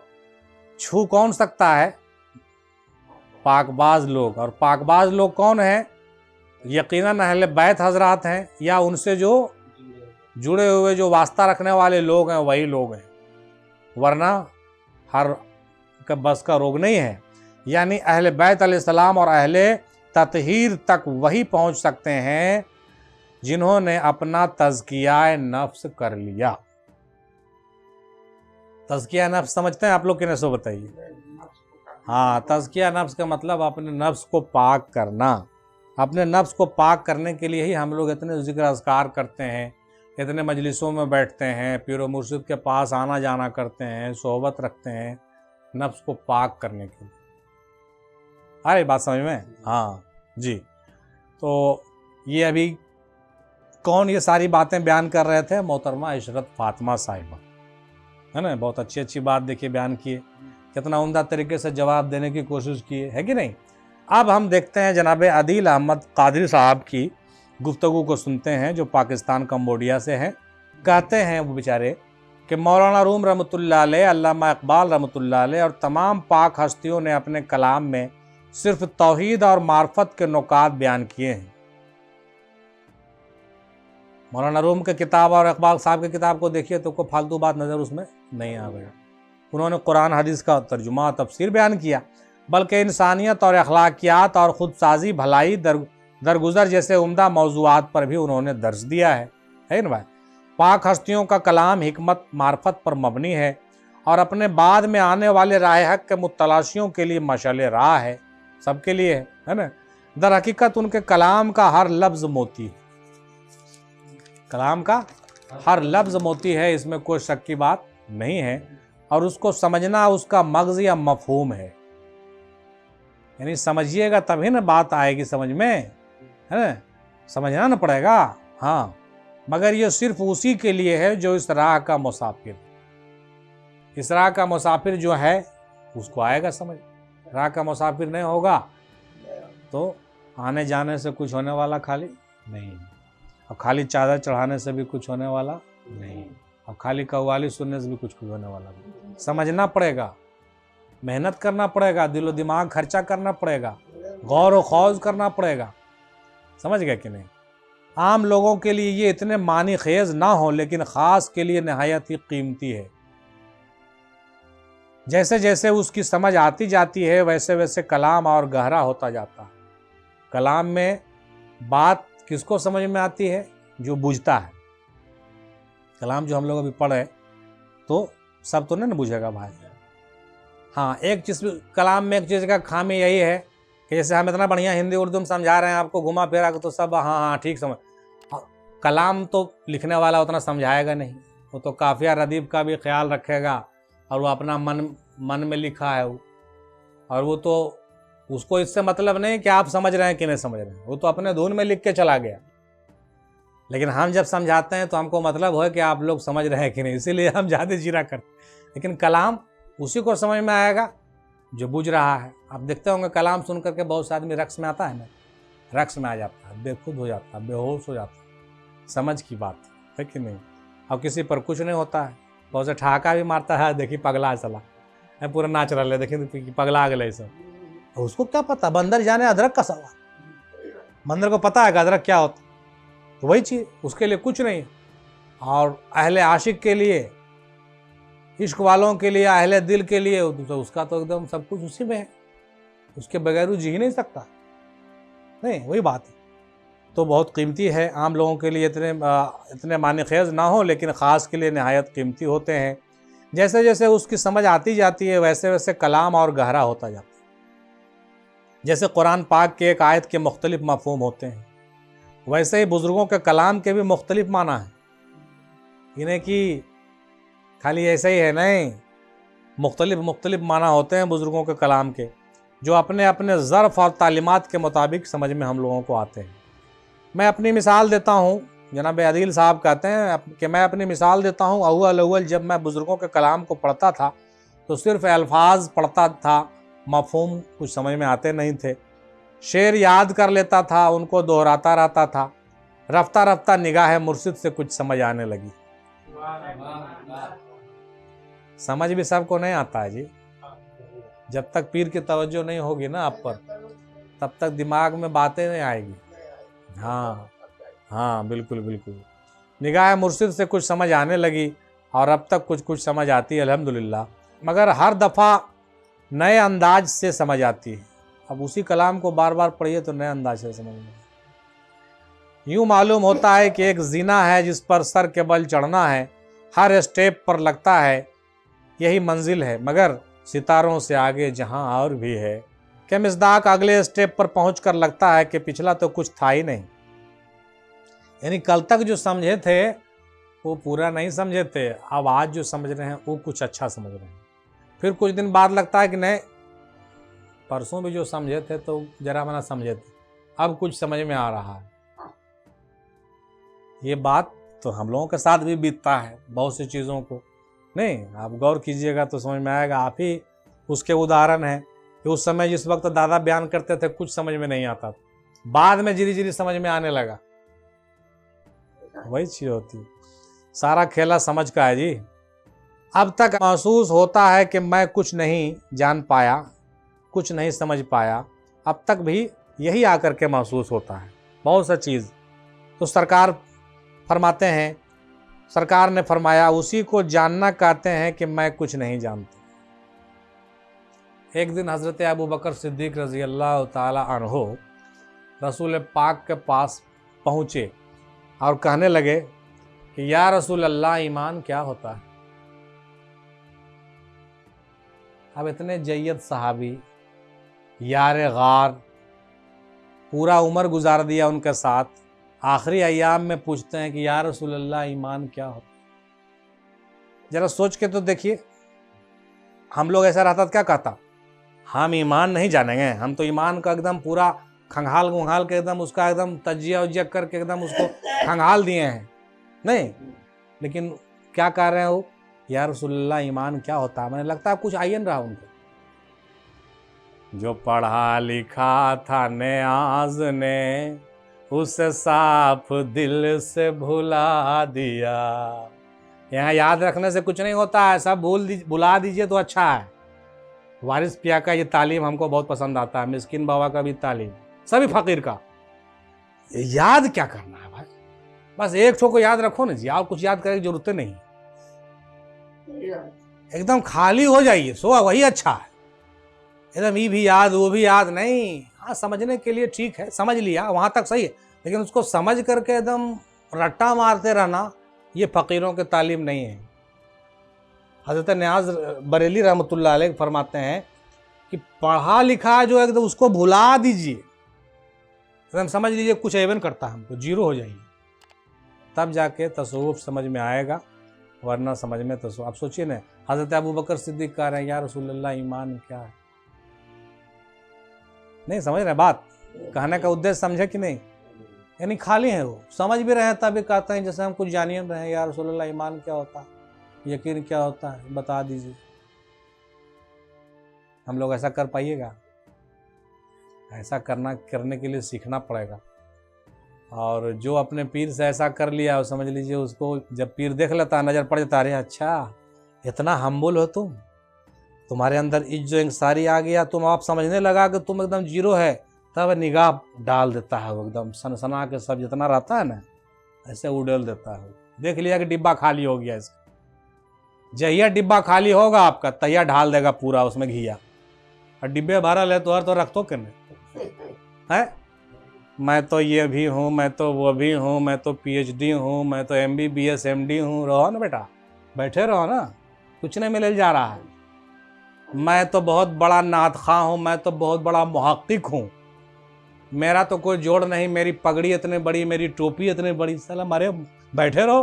Speaker 1: छू कौन सकता है? पाकबाज लोग। और पाकबाज लोग कौन हैं? यकीनन अहले बैत हजरात हैं, या उनसे जो जुड़े हुए जो वास्ता रखने वाले लोग हैं वही लोग हैं, वरना हर का बस का रोग नहीं है। यानी अहले बैत अलैहिस्सलाम और अहले ततहीर तक वही पहुंच सकते हैं जिन्होंने अपना तज़किया नफ्स कर लिया। तज़किया नफ्स समझते हैं आप लोग? किन्हें सो बताइए। हाँ, तज़किया नफ्स का मतलब अपने नफ्स को पाक करना। अपने नफ्स को पाक करने के लिए ही हम लोग इतने ज़िक्र अज़कार करते हैं, इतने मजलिसों में बैठते हैं, पीर व मुर्शिद के पास आना जाना करते हैं, सोहबत रखते हैं, नफ्स को पाक करने के लिए। अरे बात समझ में? हाँ जी। तो ये अभी कौन ये सारी बातें बयान कर रहे थे? मोहतरमा इशरत फातिमा साहिबा, है ना? बहुत अच्छी अच्छी बात देखिए बयान किए, कितना उम्दा तरीके से जवाब देने की कोशिश की है कि नहीं। अब हम देखते हैं जनाब अदील अहमद कादरी साहब की गुफ्तगू को सुनते हैं, जो पाकिस्तान कंबोडिया से हैं। कहते हैं वो बेचारे कि मौलाना रूम रहमतुल्लाह अलैह, अल्लामा इकबाल रहमतुल्लाह अलैह और तमाम पाक हस्तियों ने अपने कलाम में सिर्फ तौहीद और मार्फत के नुकात बयान किए हैं। मौलाना रूम के किताब और इकबाल साहब की किताब को देखिए तो कोई फालतू बात नज़र उसमें नहीं आ गया। उन्होंने कुरान हदीस का तर्जुमा तफसीर बयान किया, बल्कि इंसानियत और अखलाकियात और ख़ुद साजी, भलाई, दरगुजर जैसे उम्दा मौज़ूआत पर भी उन्होंने दर्स दिया है ना भाई। पाक हस्तियों का कलाम हिकमत मार्फत पर मबनी है और अपने बाद में आने वाले राह हक के मुतलाशियों के लिए मशाले राह है, सबके लिए है ना। दर हकीकत उनके कलाम का हर लफ्ज़ मोती, कलाम का हर लफ्ज़ मोती है, इसमें कोई शक की बात नहीं है। और उसको समझना उसका मग़ज़ या मफ़हूम है, यानी समझिएगा तभी ना बात आएगी समझ में, है ना? समझना ना पड़ेगा। हाँ, मगर ये सिर्फ उसी के लिए है जो इस राह का मुसाफिर, इस राह का मुसाफिर जो है उसको आएगा समझ। राह का मुसाफिर नहीं होगा तो आने जाने से कुछ होने वाला खाली नहीं, और खाली चादर चढ़ाने से भी कुछ होने वाला नहीं, और खाली कव्वाली सुनने से भी कुछ होने वाला नहीं। समझना पड़ेगा, मेहनत करना पड़ेगा, दिलो दिमाग खर्चा करना पड़ेगा, गौर व खौज करना पड़ेगा। समझ गए कि नहीं? आम लोगों के लिए ये इतने मानी खेज ना हो, लेकिन ख़ास के लिए नहायत ही कीमती है। जैसे जैसे उसकी समझ आती जाती है वैसे वैसे कलाम और गहरा होता जाता है। कलाम में बात किसको समझ में आती है? जो बुझता है। कलाम जो हम लोग अभी पढ़े तो सब तो नहीं ना बुझेगा भाई। हाँ, एक चीज़ कलाम में एक चीज़ का खामी यही है कि जैसे हम इतना बढ़िया हिंदी उर्दू में समझा रहे हैं आपको घुमा फिरा के, तो सब हाँ हाँ ठीक समझ। कलाम तो लिखने वाला उतना समझाएगा नहीं, वो तो काफिया रदीफ का भी ख्याल रखेगा और वो अपना मन में लिखा है वो, और वो तो उसको इससे मतलब नहीं कि आप समझ रहे हैं कि नहीं समझ रहे हैं, वो तो अपने धुन में लिख के चला गया। लेकिन हम जब समझाते हैं तो हमको मतलब है कि आप लोग समझ रहे हैं कि नहीं, इसीलिए हम ज़्यादा जीरा करते। लेकिन कलाम उसी को समझ में आएगा जो बुझ रहा है। आप देखते होंगे कलाम सुन करके बहुत से आदमी रक्स में आता है ना, रक्स में आ जाता है, बेखुद हो जाता है, बेहोश हो जाता है। समझ की बात है कि नहीं? और किसी पर कुछ नहीं होता है, बहुत से ठहाका भी मारता है, देखिए पगला चला है, पूरा नाच रहा है, देखिए पगला गए सब। उसको क्या पता, बंदर जाने अदरक का सवाल, बंदर को पता है कि अदरक क्या होता, तो वही चीज़ उसके लिए कुछ नहीं। और अहले आशिक के लिए, इश्क वालों के लिए, अहले दिल के लिए तो उसका तो एकदम सब कुछ उसी में है, उसके बगैर वो जी ही नहीं सकता। नहीं, वही बात है। तो बहुत कीमती है, आम लोगों के लिए इतने माने खेज ना हो, लेकिन ख़ास के लिए नहायत कीमती होते हैं। जैसे जैसे उसकी समझ आती जाती है वैसे वैसे कलाम और गहरा होता जाता है। जैसे कुरान पाक के एक आयत के मुख्तलिफ मफ़हूम होते हैं, वैसे ही बुज़ुर्गों के कलाम के भी मुख्तलिफ माना है। इन्हें कि खाली ऐसा ही है नहीं, मुख्तलिफ माना होते हैं बुज़ुर्गों के कलाम के, जो अपने अपने ज़र्फ़ और तालीमात के मुताबिक समझ में हम लोगों को आते हैं। मैं अपनी मिसाल देता हूँ, जनाब अदील साहब कहते हैं कि मैं अपनी मिसाल देता हूँ। अव्वल जब मैं बुज़ुर्गों के कलाम को पढ़ता था तो सिर्फ़ अल्फाज पढ़ता था, मफ़हूम कुछ समझ में आते नहीं थे। शेर याद कर लेता था, उनको दोहराता रहता था। रफ्ता रफ्ता निगाह मुर्शिद से कुछ समझ आने लगी। समझ भी सबको नहीं आता है जी। जब तक पीर की तवज्जो नहीं होगी ना आप पर, तब तक दिमाग में बातें नहीं आएगी। हाँ हाँ, बिल्कुल बिल्कुल। निगाह मुर्शिद से कुछ समझ आने लगी और अब तक कुछ कुछ समझ आती है अल्हम्दुलिल्लाह, मगर हर दफ़ा नए अंदाज से समझ आती है। अब उसी कलाम को बार बार पढ़िए तो नए अंदाज से समझ में। यूँ मालूम होता है कि एक जीना है जिस पर सर के बल चढ़ना है, हर स्टेप पर लगता है यही मंजिल है, मगर सितारों से आगे जहां और भी है। कि मिस्दाक अगले स्टेप पर पहुंचकर लगता है कि पिछला तो कुछ था ही नहीं। यानी कल तक जो समझे थे वो पूरा नहीं समझे थे, अब आज जो समझ रहे हैं वो कुछ अच्छा समझ रहे हैं। फिर कुछ दिन बाद लगता है कि नहीं, परसों भी जो समझे थे तो जरा मना समझे थे, अब कुछ समझ में आ रहा है। ये बात तो हम लोगों के साथ भी बीतता है बहुत सी चीज़ों को। नहीं, आप गौर कीजिएगा तो समझ में आएगा। आप ही उसके उदाहरण हैं कि उस समय जिस वक्त दादा बयान करते थे कुछ समझ में नहीं आता था, बाद में धीरे धीरे समझ में आने लगा। वही चीज़ होती है, सारा खेला समझ का है जी। अब तक महसूस होता है कि मैं कुछ नहीं जान पाया, कुछ नहीं समझ पाया, अब तक भी यही आकर के महसूस होता है बहुत सा चीज़। तो सरकार फरमाते हैं, सरकार ने फरमाया, उसी को जानना कहते हैं कि मैं कुछ नहीं जानता। एक दिन हज़रत अबू बकर सिद्दीक़ रज़ी अल्लाह ताला अन्हो रसूल पाक के पास पहुँचे और कहने लगे कि या रसूल अल्लाह, ईमान क्या होता है? अब इतने जय्यद सहाबी, यार गार, पूरा उम्र गुजार दिया उनके साथ, आखिरी अय्याम में पूछते हैं कि या रसूल अल्लाह, ईमान क्या होता है? जरा सोच के तो देखिए, हम लोग ऐसा रहता तो क्या कहता, हम ईमान नहीं जानेंगे, हम तो ईमान का एकदम पूरा खंगाल गुंगाल के एकदम उसका एकदम तजिया उजिया करके एकदम उसको खंगाल दिए हैं। नहीं, लेकिन क्या कह रहे हैं वो, या रसूलल्लाह, ईमान क्या होता है? मैंने लगता है कुछ आयन रहा उनको। जो पढ़ा लिखा था नियाज़ ने उसे साफ दिल से भुला दिया। यहाँ याद रखने से कुछ नहीं होता है, सब भुला दीजिए तो अच्छा है। वारिस पिया का ये तालीम हमको बहुत पसंद आता है, मिस्किन बाबा का भी तालीम, सभी फ़कीर का। याद क्या करना है भाई, बस एक ठो को याद रखो ना जी, और कुछ याद करने की जरूरत नहीं, एकदम खाली हो जाइए, सो वही अच्छा है। एकदम ये भी याद वो भी याद नहीं, हाँ समझने के लिए ठीक है, समझ लिया वहाँ तक सही है, लेकिन उसको समझ करके एकदम रट्टा मारते रहना, ये फ़कीरों की तालीम नहीं है। हज़रत नियाज़ बरेली रहमतुल्लाह अलैह फरमाते हैं कि पढ़ा लिखा जो एकदम उसको भुला दीजिए, एकदम समझ लीजिए कुछ एवन करता है हमको, जीरो हो जाइए, तब जाके तसव्वुफ़ समझ में आएगा, वरना समझ में तसव्वुफ़। आप सोचिए ना, हज़रत अबू बकर सिद्दीक़ कह रहे हैं या रसूलल्लाह ईमान क्या है, नहीं समझ रहे बात, कहने का उद्देश्य समझे कि नहीं, यानी खाली है वो, समझ भी रहे हैं तभी कहते हैं जैसे हम कुछ जानिए रहे हैं, या रसूलल्लाह ईमान क्या होता है, यकीन क्या होता है, बता दीजिए। हम लोग ऐसा कर पाइएगा? ऐसा करने के लिए सीखना पड़ेगा। और जो अपने पीर से ऐसा कर लिया, और समझ लीजिए उसको जब पीर देख लेता, नज़र पड़ जाता, अरे अच्छा इतना हम्बुल हो तुम, तुम्हारे अंदर इज्जो इंसारी आ गया, तुम आप समझने लगा कि तुम एकदम जीरो है, तब निगाह डाल देता है वो, एकदम सनसना के सब जितना रहता है ना ऐसे उड़ेल देता है। देख लिया कि डिब्बा खाली हो गया इसका, जहिया डिब्बा खाली होगा आपका तहिया ढाल देगा पूरा उसमें घिया, और डिब्बे भरल है तो हर तो रख तो के है, मैं तो ये भी हूँ, मैं तो वो भी हूँ, मैं तो PhD हूँ, मैं तो MBBS MD हूँ, रहो ना बेटा, बैठे रहो ना, कुछ नहीं मिल जा रहा है। मैं तो बहुत बड़ा नादखा हूँ, मैं तो बहुत बड़ा मुहक्किक हूँ, मेरा तो कोई जोड़ नहीं, मेरी पगड़ी इतनी बड़ी, मेरी टोपी इतनी बड़ी, साला मारे बैठे रहो,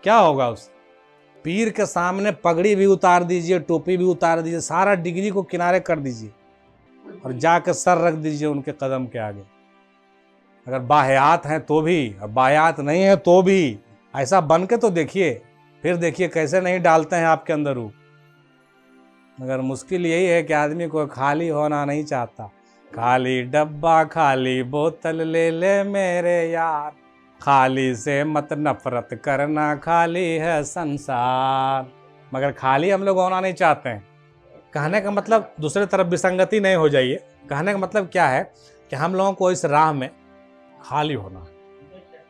Speaker 1: क्या होगा उस पीर के सामने पगड़ी भी उतार दीजिए, टोपी भी उतार दीजिए, सारा डिग्री को किनारे कर दीजिए और जाकर सर रख दीजिए उनके कदम के आगे। अगर बाहयात हैं तो भी, और बाहयात नहीं है तो भी, ऐसा बन के तो देखिए, फिर देखिए कैसे नहीं डालते हैं आपके अंदर रूह। मगर मुश्किल यही है कि आदमी को खाली होना नहीं चाहता। खाली डब्बा खाली बोतल ले ले मेरे यार, खाली से मत नफरत करना, खाली है संसार। मगर खाली हम लोग होना नहीं चाहते हैं। कहने का मतलब दूसरे तरफ विसंगति नहीं हो जाइए, कहने का मतलब क्या है कि हम लोगों को इस राह में खाली होना है।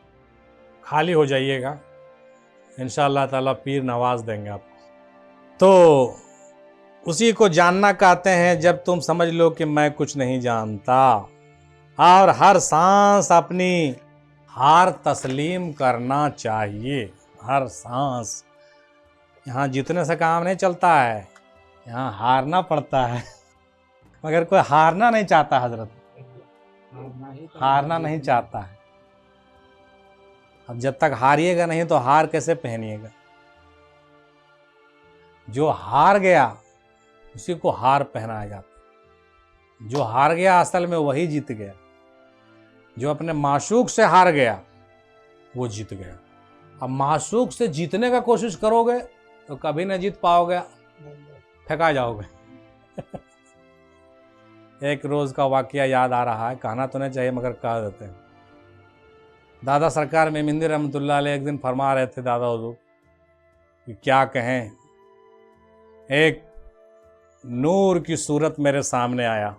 Speaker 1: खाली हो जाइएगा, इंशाअल्लाह ताला पीर नवाज देंगे आपको। तो उसी को जानना कहते हैं जब तुम समझ लो कि मैं कुछ नहीं जानता, और हर सांस अपनी हार तस्लीम करना चाहिए। हर सांस, यहाँ जीतने से काम नहीं चलता है, यहाँ हारना पड़ता है। मगर कोई हारना नहीं चाहता हजरत, हारना नहीं चाहता है। अब जब तक हारिएगा नहीं तो हार कैसे पहनिएगा। जो हार गया उसी को हार पहनाया जाता। जो हार गया असल में वही जीत गया। जो अपने माशूक से हार गया वो जीत गया। अब माशूक से जीतने का कोशिश करोगे तो कभी न जीत पाओगे, फेंका जाओगे। एक रोज का वाकया याद आ रहा है, कहना तो नहीं चाहिए मगर कह देते हैं। दादा सरकार मेमिंदी रहमतुल्लाह अलैह एक दिन फरमा रहे थे दादा हुजूर कि क्या कहें, एक नूर की सूरत मेरे सामने आया,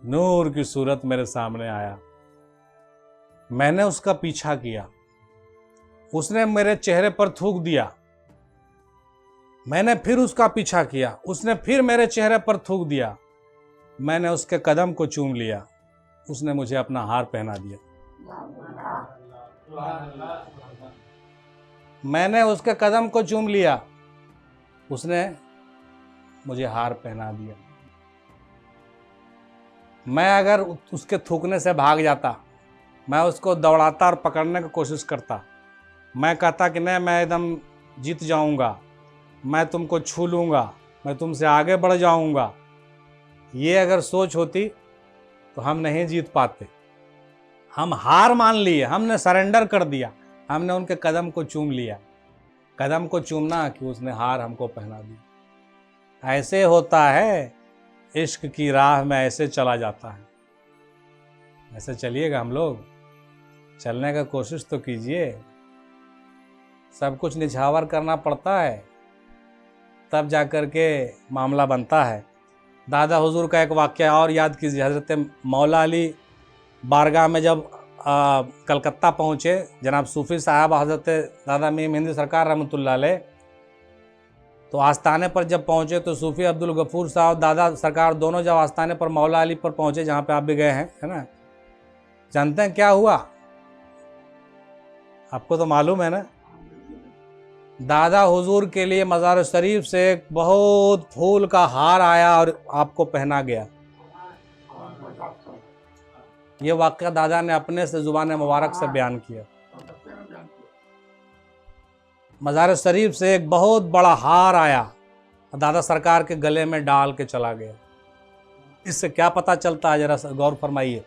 Speaker 1: नूर की सूरत मेरे सामने आया। मैंने उसका पीछा किया, उसने मेरे चेहरे पर थूक दिया। मैंने फिर उसका पीछा किया, उसने फिर मेरे चेहरे पर थूक दिया। मैंने उसके कदम को चूम लिया, उसने मुझे अपना हार पहना दिया। मैंने उसके कदम को चूम लिया, उसने मुझे हार पहना दिया। मैं अगर उसके थूकने से भाग जाता, मैं उसको दौड़ाता और पकड़ने की कोशिश करता, मैं कहता कि नहीं मैं एकदम जीत जाऊंगा, मैं तुमको छू लूँगा, मैं तुमसे आगे बढ़ जाऊंगा, ये अगर सोच होती तो हम नहीं जीत पाते। हम हार मान लिए, हमने सरेंडर कर दिया, हमने उनके कदम को चूम लिया। कदम को चूमना कि उसने हार हमको पहना दी। ऐसे होता है, इश्क की राह में ऐसे चला जाता है। ऐसे चलिएगा, हम लोग चलने का कोशिश तो कीजिए। सब कुछ निछावर करना पड़ता है, तब जाकर के मामला बनता है। दादा हुजूर का एक वाक़या और याद कीजिए। हज़रत मौला अली बारगाह में जब कलकत्ता पहुँचे, जनाब सूफ़ी साहब हज़रत दादा मीर हिंद सरकार रहमतुल्लाह अलैह, तो आस्थाने पर जब पहुँचे तो सूफ़ी अब्दुल गफ़ूर साहब दादा सरकार दोनों जब आस्थाने पर मौला अली पर पहुँचे, जहाँ पे आप भी गए हैं, है ना, जानते हैं क्या हुआ? आपको तो मालूम है ना, दादा हुजूर के लिए मज़ार शरीफ से एक बहुत फूल का हार आया और आपको पहना गया। ये वाक़या दादा ने अपने से ज़ुबान मुबारक से बयान किया। मज़ार शरीफ से एक बहुत बड़ा हार आया, दादा सरकार के गले में डाल के चला गया। इससे क्या पता चलता है, जरा गौर फरमाइए।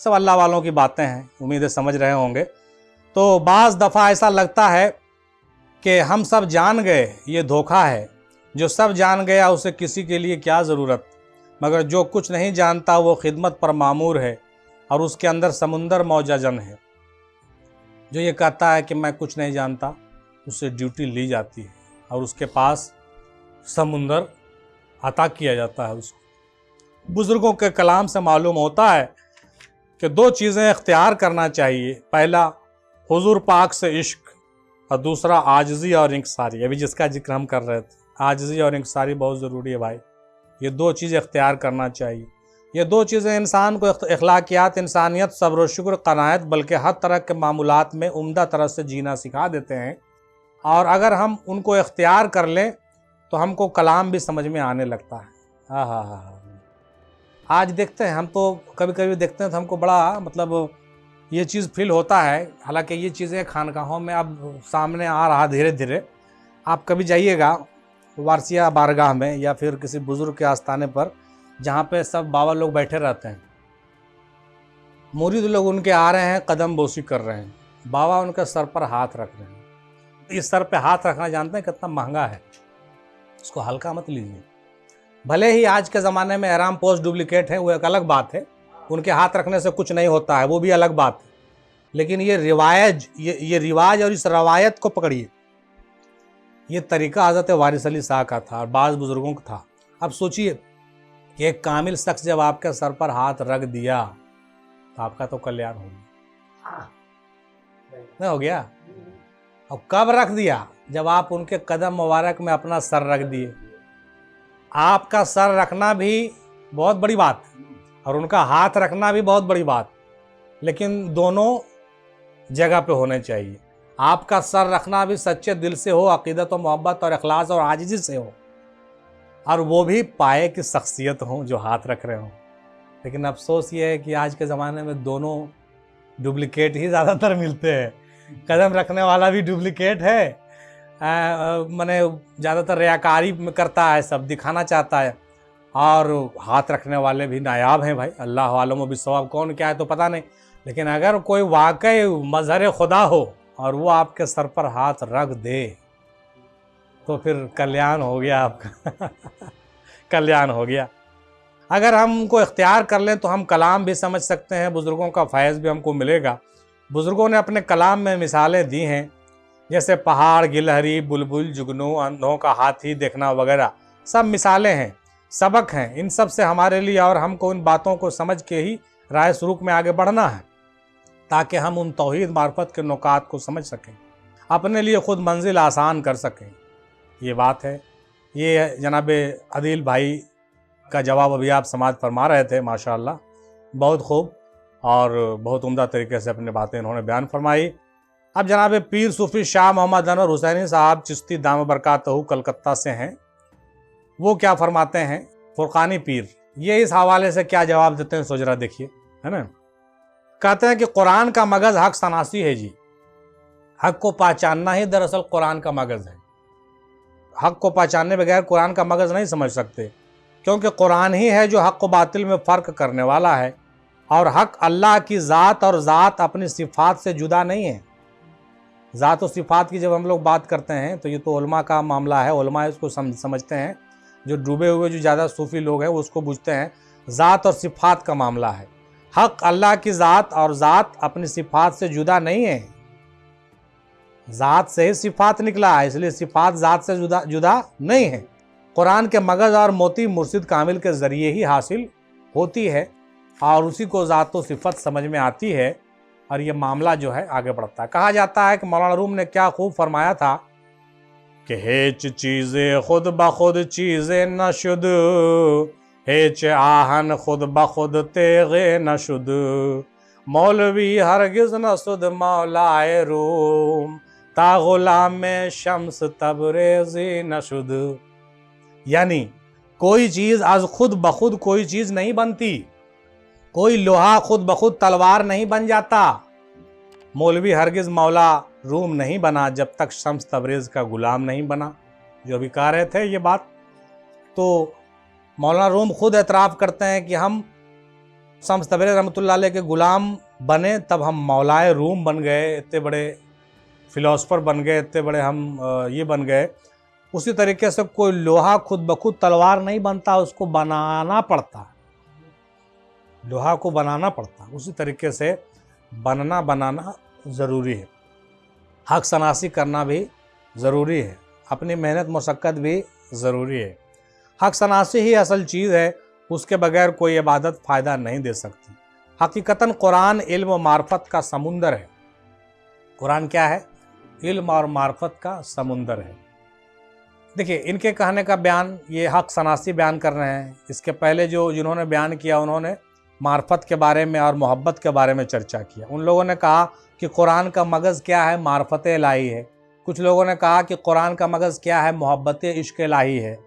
Speaker 1: सब अल्लाह वालों की बातें हैं, उम्मीद है समझ रहे होंगे। तो बाज़ दफ़ा ऐसा लगता है कि हम सब जान गए, ये धोखा है। जो सब जान गया उसे किसी के लिए क्या ज़रूरत, मगर जो कुछ नहीं जानता वो खिदमत पर मामूर है और उसके अंदर समुंदर मौजजन है। जो ये कहता है कि मैं कुछ नहीं जानता, उससे ड्यूटी ली जाती है और उसके पास समुंदर अता किया जाता है उसको। बुज़ुर्गों के कलाम से मालूम होता है कि दो चीज़ें इख्तियार करना चाहिए, पहला हुजूर पाक से इश्क और दूसरा आजिज़ी और इंकिसारी। अभी जिसका जिक्र हम कर रहे थे, आजिज़ी और इंकिसारी बहुत ज़रूरी है भाई। ये दो चीज़ें इख्तियार करना चाहिए। ये दो चीज़ें इंसान को अखलाकियात, इंसानियत, सब्र व शुक्र, क़नाअत, बल्कि हर तरह के मामूलात में उम्दा तरह से जीना सिखा देते हैं। और अगर हम उनको इख्तियार कर लें तो हमको कलाम भी समझ में आने लगता है। हाँ हाँ हाँ हाँ। आज देखते हैं, हम तो कभी कभी देखते हैं तो हमको बड़ा मतलब ये चीज़ फील होता है। हालांकि ये चीज़ें खानकाहों में अब सामने आ रहा धीरे धीरे। आप कभी जाइएगा वारसिया बारगाह में या फिर किसी बुज़ुर्ग के आस्थाने पर, जहाँ पे सब बाबा लोग बैठे रहते हैं, मुरीद लोग उनके आ रहे हैं, कदम बोसी कर रहे हैं, बाबा उनके सर पर हाथ रख रहे हैं। इस सर पे हाथ रखना जानते हैं कितना महंगा है, उसको हल्का मत लीजिए। भले ही आज के ज़माने में एहराम पोस्ट डुप्लीकेट है, वो एक अलग बात है, उनके हाथ रखने से कुछ नहीं होता है, वो भी अलग बात है। लेकिन ये रिवाज और इस रवायत को पकड़िए। ये तरीका हज़रत वारिस अली शाह का था और बाज़ बुज़ुर्गों का था। अब सोचिए कि एक कामिल शख्स जब आपके सर पर हाथ रख दिया तो आपका तो कल्याण हो गया, नहीं हो गया? अब कब रख दिया? जब आप उनके कदम मुबारक में अपना सर रख दिए। आपका सर रखना भी बहुत बड़ी बात और उनका हाथ रखना भी बहुत बड़ी बात, लेकिन दोनों जगह पे होने चाहिए। आपका सर रखना भी सच्चे दिल से हो, अकीदत और मोहब्बत और इखलास और आजिज़ी से हो, और वो भी पाए की शख्सियत हो जो हाथ रख रहे हो। लेकिन अफसोस ये है कि आज के ज़माने में दोनों डुप्लीकेट ही ज़्यादातर मिलते हैं। कदम रखने वाला भी डुप्लीकेट है, मैंने ज़्यादातर रियाकारी में करता है, सब दिखाना चाहता है, और हाथ रखने वाले भी नायाब हैं भाई। अल्लाह वालों में भी सवाब कौन क्या है तो पता नहीं, लेकिन अगर कोई वाकई मज़हर खुदा हो और वो आपके सर पर हाथ रख दे तो फिर कल्याण हो गया आपका कल्याण हो गया। अगर हम उनको इख्तियार कर लें तो हम कलाम भी समझ सकते हैं, बुज़ुर्गों का फैज़ भी हमको मिलेगा। बुज़ुर्गों ने अपने कलाम में मिसालें दी हैं, जैसे पहाड़, गिलहरी, बुलबुल, जुगनू, अंधों का हाथी देखना वगैरह, सब मिसालें हैं, सबक हैं। इन सब से हमारे लिए और हमको इन बातों को समझ के ही राह सुरूक में आगे बढ़ना है, ताकि हम उन तौहीद मार्फत के नुकात को समझ सकें, अपने लिए ख़ुद मंजिल आसान कर सकें। ये बात है। ये जनाब अदील भाई का जवाब अभी आप समाअत फरमा रहे थे, माशाअल्लाह, बहुत खूब और बहुत उम्दा तरीके से अपनी बातें इन्होंने बयान फरमाई। अब जनाब पीर सूफ़ी शाह मोहम्मद अनवर हुसैनी साहब चिश्ती दाम बरकातहू कलकत्ता से हैं, वो क्या फरमाते हैं, फुरकानी पीर, ये इस हवाले से क्या जवाब देते हैं सोच रहा देखिए, है ना। कहते हैं कि कुरान का मगज़ हक सनासी है जी, हक को पहचानना ही दरअसल कुरान का मगज़ है। हक को पहचानने बगैर कुरान का मगज़ नहीं समझ सकते, क्योंकि कुरान ही है जो हक व बातिल में फ़र्क करने वाला है। और हक अल्लाह की ज़ात और ज़ात अपनी सिफ़ात से जुदा नहीं है। ज़ात और सिफ़ात की जब हम लोग बात करते हैं तो ये तो उलमा का मामला है, उलमा इसको समझते हैं। जो डूबे हुए जो ज़्यादा सूफ़ी लोग हैं वो उसको बुझते हैं, ज़ात और सिफ़ात का मामला है। हक अल्लाह की ज़ात और ज़ात अपनी सिफ़ात से जुदा नहीं है। ज़ात से ही सिफ़ात निकला है, इसलिए सिफ़ात ज़ात से जुदा नहीं है। कुरान के मगज़ और मोती मुर्शिद कामिल के ज़रिए ही हासिल होती है। और उसी को ज़ात व सिफत समझ में आती है और ये मामला जो है आगे बढ़ता है। कहा जाता है कि मौलाना रूम ने क्या खूब फरमाया था कि हेच चीज़ें खुद ब खुद चीज़ें न शुद, हेच आहन खुद ब खुद तेगे न शुद, मौलवी हरगिज न सुद मौलाए रूम, ता गुलाम शम्स तबरेज़ी न शुद। यानी कोई चीज़ आज खुद ब खुद कोई चीज़ नहीं बनती, कोई लोहा खुद ब खुद तलवार नहीं बन जाता, मौलवी हरगिज़ मौला रूम नहीं बना जब तक शम्स तबरेज़ का गुलाम नहीं बना। जो अभी कह रहे थे ये बात, तो मौलाना रूम खुद एतराफ़ करते हैं कि हम शम्स तबरेज़ रहमतुल्लाह अलैह के गुलाम बने, तब हम मौलाए रूम बन गए, इतने बड़े फ़िलासफ़र बन गए, इतने बड़े हम ये बन गए। उसी तरीके से कोई लोहा खुद ब खुद तलवार नहीं बनता, उसको बनाना पड़ता, लोहा को बनाना पड़ता। उसी तरीके से बनाना ज़रूरी है, हक शनासी करना भी ज़रूरी है, अपनी मेहनत मशक्क़त भी ज़रूरी है। हक शनासी ही असल चीज़ है, उसके बगैर कोई इबादत फ़ायदा नहीं दे सकती। हकीकतन कुरान इल्म और मार्फत का समुंदर है। कुरान क्या है? इल्म और मार्फत का समुंदर है। देखिए, इनके कहने का बयान ये हक शनासी बयान कर रहे हैं। इसके पहले जिन्होंने बयान किया उन्होंने मार्फत के बारे में और मोहब्बत के बारे में चर्चा किया। उन लोगों ने कहा कि कुरान का मगज़ क्या है? मार्फत इलाही है। कुछ लोगों ने कहा कि कुरान का मगज़ क्या है? मोहब्बत इश्क इलाही है,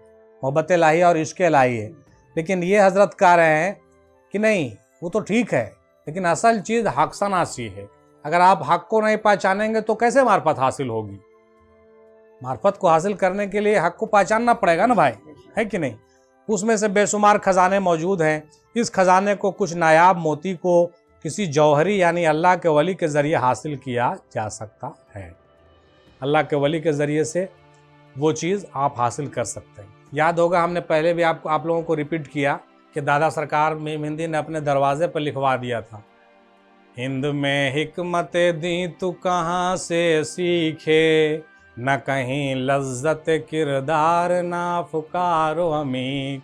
Speaker 1: मोहब्बत इलाही और इश्क इलाही है। लेकिन ये हज़रत कह रहे हैं कि नहीं, वो तो ठीक है, लेकिन असल चीज़ हक शनासी है। अगर आप हक को नहीं पहचानेंगे तो कैसे मार्फत हासिल होगी? मार्फत को हासिल करने के लिए हक को पहचानना पड़ेगा ना भाई, है कि नहीं? उसमें से बेशुमार खजाने मौजूद हैं। इस खजाने को कुछ नायाब मोती को किसी जौहरी यानी अल्लाह के वली के ज़रिए हासिल किया जा सकता है। अल्लाह के वली के ज़रिए से वो चीज़ आप हासिल कर सकते हैं। याद होगा, हमने पहले भी आप लोगों को रिपीट किया कि दादा सरकार मीम हिंदी ने अपने दरवाजे पर लिखवा दिया था, हिंद में हिकमत दी तू कहाँ से सीखे, न कहीं लज्जत किरदार ना फुकारो अमीक,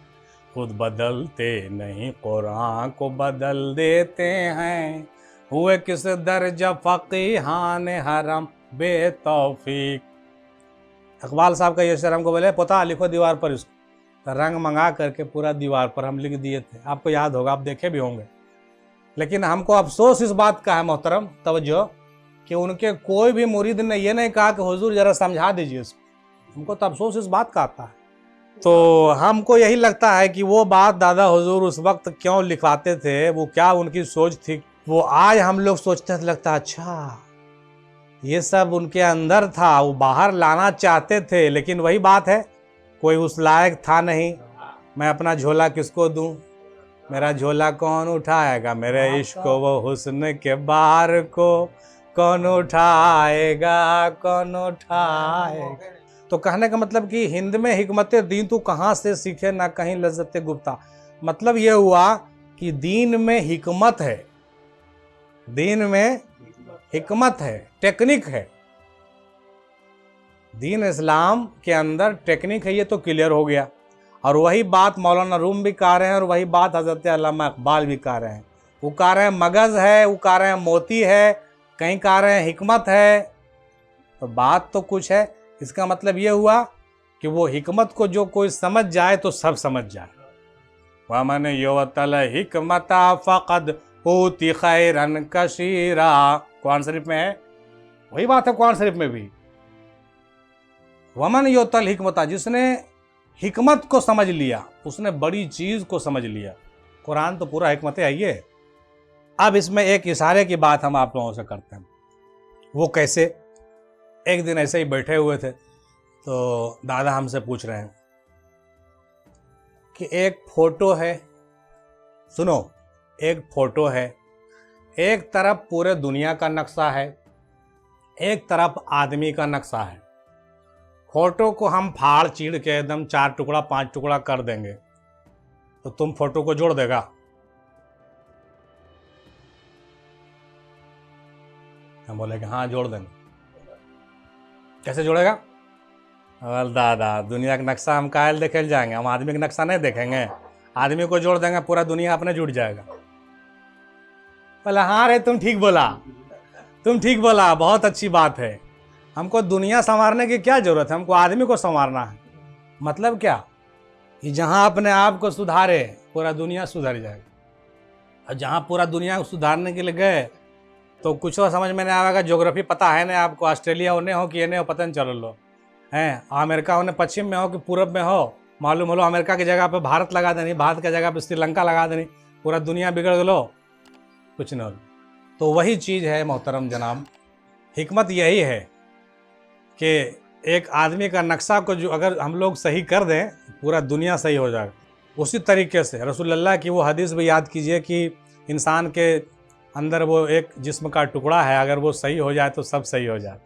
Speaker 1: खुद बदलते नहीं कुरान को बदल देते हैं, हुए किस दर्जा फ़क़ीहान हरम बेतौफीक। इकबाल साहब का ये शेर हमको बोले, पोता लिखो दीवार पर इसको, तो रंग मंगा करके पूरा दीवार पर हम लिख दिए थे। आपको याद होगा, आप देखे भी होंगे। लेकिन हमको अफसोस इस बात का है मोहतरम, तवज्जो, कि उनके कोई भी मुरीद ने ये नहीं कहा कि हुजूर ज़रा समझा दीजिए इसको। हमको तो अफसोस इस बात का आता है। तो हमको यही लगता है कि वो बात दादा हुजूर उस वक्त क्यों लिखवाते थे, वो क्या उनकी सोच थी, वो आज हम लोग सोचते हैं, लगता है अच्छा ये सब उनके अंदर था, वो बाहर लाना चाहते थे। लेकिन वही बात है, कोई उस लायक था नहीं। मैं अपना झोला किसको दूं, मेरा झोला कौन उठाएगा, मेरे इश्क वो हुस्न के बार को कौन उठाएगा, कौन उठाएगा। तो कहने का मतलब कि हिंद में हिकमत दीन तू कहाँ से सीखे, ना कहीं लज्जत गुप्ता। मतलब ये हुआ कि दीन में हिकमत है, दीन में हिकमत है, टेक्निक है। दीन इस्लाम के अंदर टेक्निक है, ये तो क्लियर हो गया। और वही बात मौलाना रूम भी कह रहे हैं और वही बात हज़रत अल्लामा इकबाल भी कह रहे हैं। वो कह रहे हैं मगज़ है, वो कह रहे हैं मोती है, कहीं कह रहे हैं हिकमत है। तो बात तो कुछ है। इसका मतलब ये हुआ कि वो हिकमत को जो कोई समझ जाए तो सब समझ जाए। वमन युतल हिकमता फ़क़द ऊती खैरन कसीरा, कुरान शरीफ में है, वही बात है कुरान शरीफ में भी। वमन युतल हिकमता, जिसने हिकमत को समझ लिया उसने बड़ी चीज़ को समझ लिया। कुरान तो पूरा हिकमत है ये। अब इसमें एक इशारे की बात हम आप लोगों से करते हैं। वो कैसे? एक दिन ऐसे ही बैठे हुए थे तो दादा हमसे पूछ रहे हैं कि एक फ़ोटो है, सुनो, एक फ़ोटो है, एक तरफ पूरे दुनिया का नक्शा है, एक तरफ आदमी का नक्शा है। फ़ोटो को हम फाड़ चीड़ के एकदम 4 टुकड़ा 5 टुकड़ा कर देंगे तो तुम फ़ोटो को जोड़ देगा? हम बोले कि हाँ जोड़ देंगे। कैसे जोड़ेगा? अरे दादा, दुनिया का नक्शा हम कायल देखे जाएंगे, हम आदमी का नक्शा नहीं देखेंगे। आदमी को जोड़ देंगे, पूरा दुनिया अपने जुड़ जाएगा। बोला हाँ रे तुम ठीक बोला, तुम ठीक बोला, बहुत अच्छी बात है। हमको दुनिया संवारने की क्या जरूरत है, हमको आदमी को संवारना है। मतलब क्या कि जहाँ अपने आप को सुधारे पूरा दुनिया सुधर जाएगा, और जहाँ पूरा दुनिया को सुधारने के लिए गए तो कुछ और समझ में नहीं आएगा। ज्योग्राफी पता है ना आपको, ऑस्ट्रेलिया होने हो कि ये नहीं हो पता नहीं चल लो हैं, अमेरिका होने पश्चिम में हो कि पूरब में हो, मालूम हो लो अमेरिका की जगह पे भारत लगा देनी, भारत की जगह पे श्रीलंका लगा देनी, पूरा दुनिया बिगड़ लो, कुछ न हो। तो वही चीज़ है मोहतरम जनाब, हिकमत यही है कि एक आदमी का नक्शा को जो अगर हम लोग सही कर दें पूरा दुनिया सही हो जाएगा। उसी तरीके से रसूलुल्लाह की वो हदीस भी याद कीजिए कि इंसान के अंदर वो एक जिस्म का टुकड़ा है, अगर वो सही हो जाए तो सब सही हो जाए।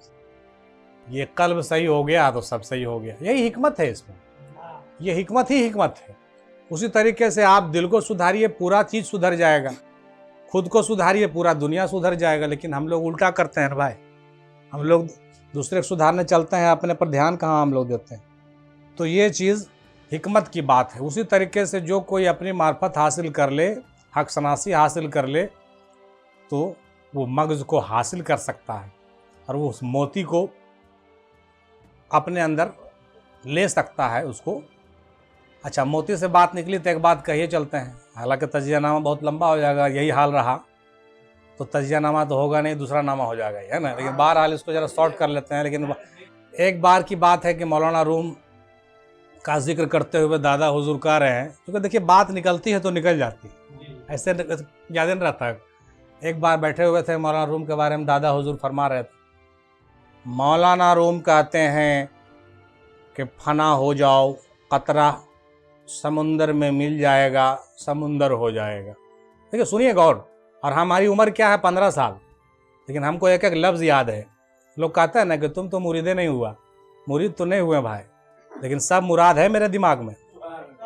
Speaker 1: ये कल्ब सही हो गया तो सब सही हो गया, यही हिकमत है इसमें, ये हिकमत ही हिकमत है। उसी तरीके से आप दिल को सुधारिए पूरा चीज़ सुधर जाएगा, खुद को सुधारिए पूरा दुनिया सुधर जाएगा। लेकिन हम लोग उल्टा करते हैं भाई, हम लोग दूसरे को सुधारने चलते हैं, अपने पर ध्यान कहाँ हम लोग देते हैं। तो ये चीज़ हिकमत की बात है। उसी तरीके से जो कोई अपनी मार्फत हासिल कर ले, हक शनासी हासिल कर ले, तो वो मगज़ को हासिल कर सकता है और वो उस मोती को अपने अंदर ले सकता है उसको। अच्छा, मोती से बात निकली तो एक बात कहिए चलते हैं, हालांकि तजियानामा बहुत लंबा हो जाएगा, यही हाल रहा तो तजियानामा तो होगा नहीं, दूसरा नामा हो जाएगा, है ना। लेकिन बहरहाल इसको ज़रा शॉर्ट कर लेते हैं। लेकिन एक बार की बात है कि मौलाना रूम का जिक्र करते हुए दादा हुजूर कह रहे हैं, क्योंकि देखिए बात निकलती है तो निकल जाती है, ऐसे याद नहीं रहता है। एक बार बैठे हुए थे मौलाना रूम के बारे में दादा हुजूर फरमा रहे थे, मौलाना रूम कहते हैं कि फना हो जाओ, कतरा समुंदर में मिल जाएगा, समुंदर हो जाएगा। देखिए सुनिए गौर, और हमारी उम्र क्या है 15 साल, लेकिन हमको एक एक लफ्ज़ याद है। लोग कहते हैं ना कि तुम तो मुरीदे नहीं हुआ, मुरीद तो नहीं हुए भाई, लेकिन सब मुराद है मेरे दिमाग में।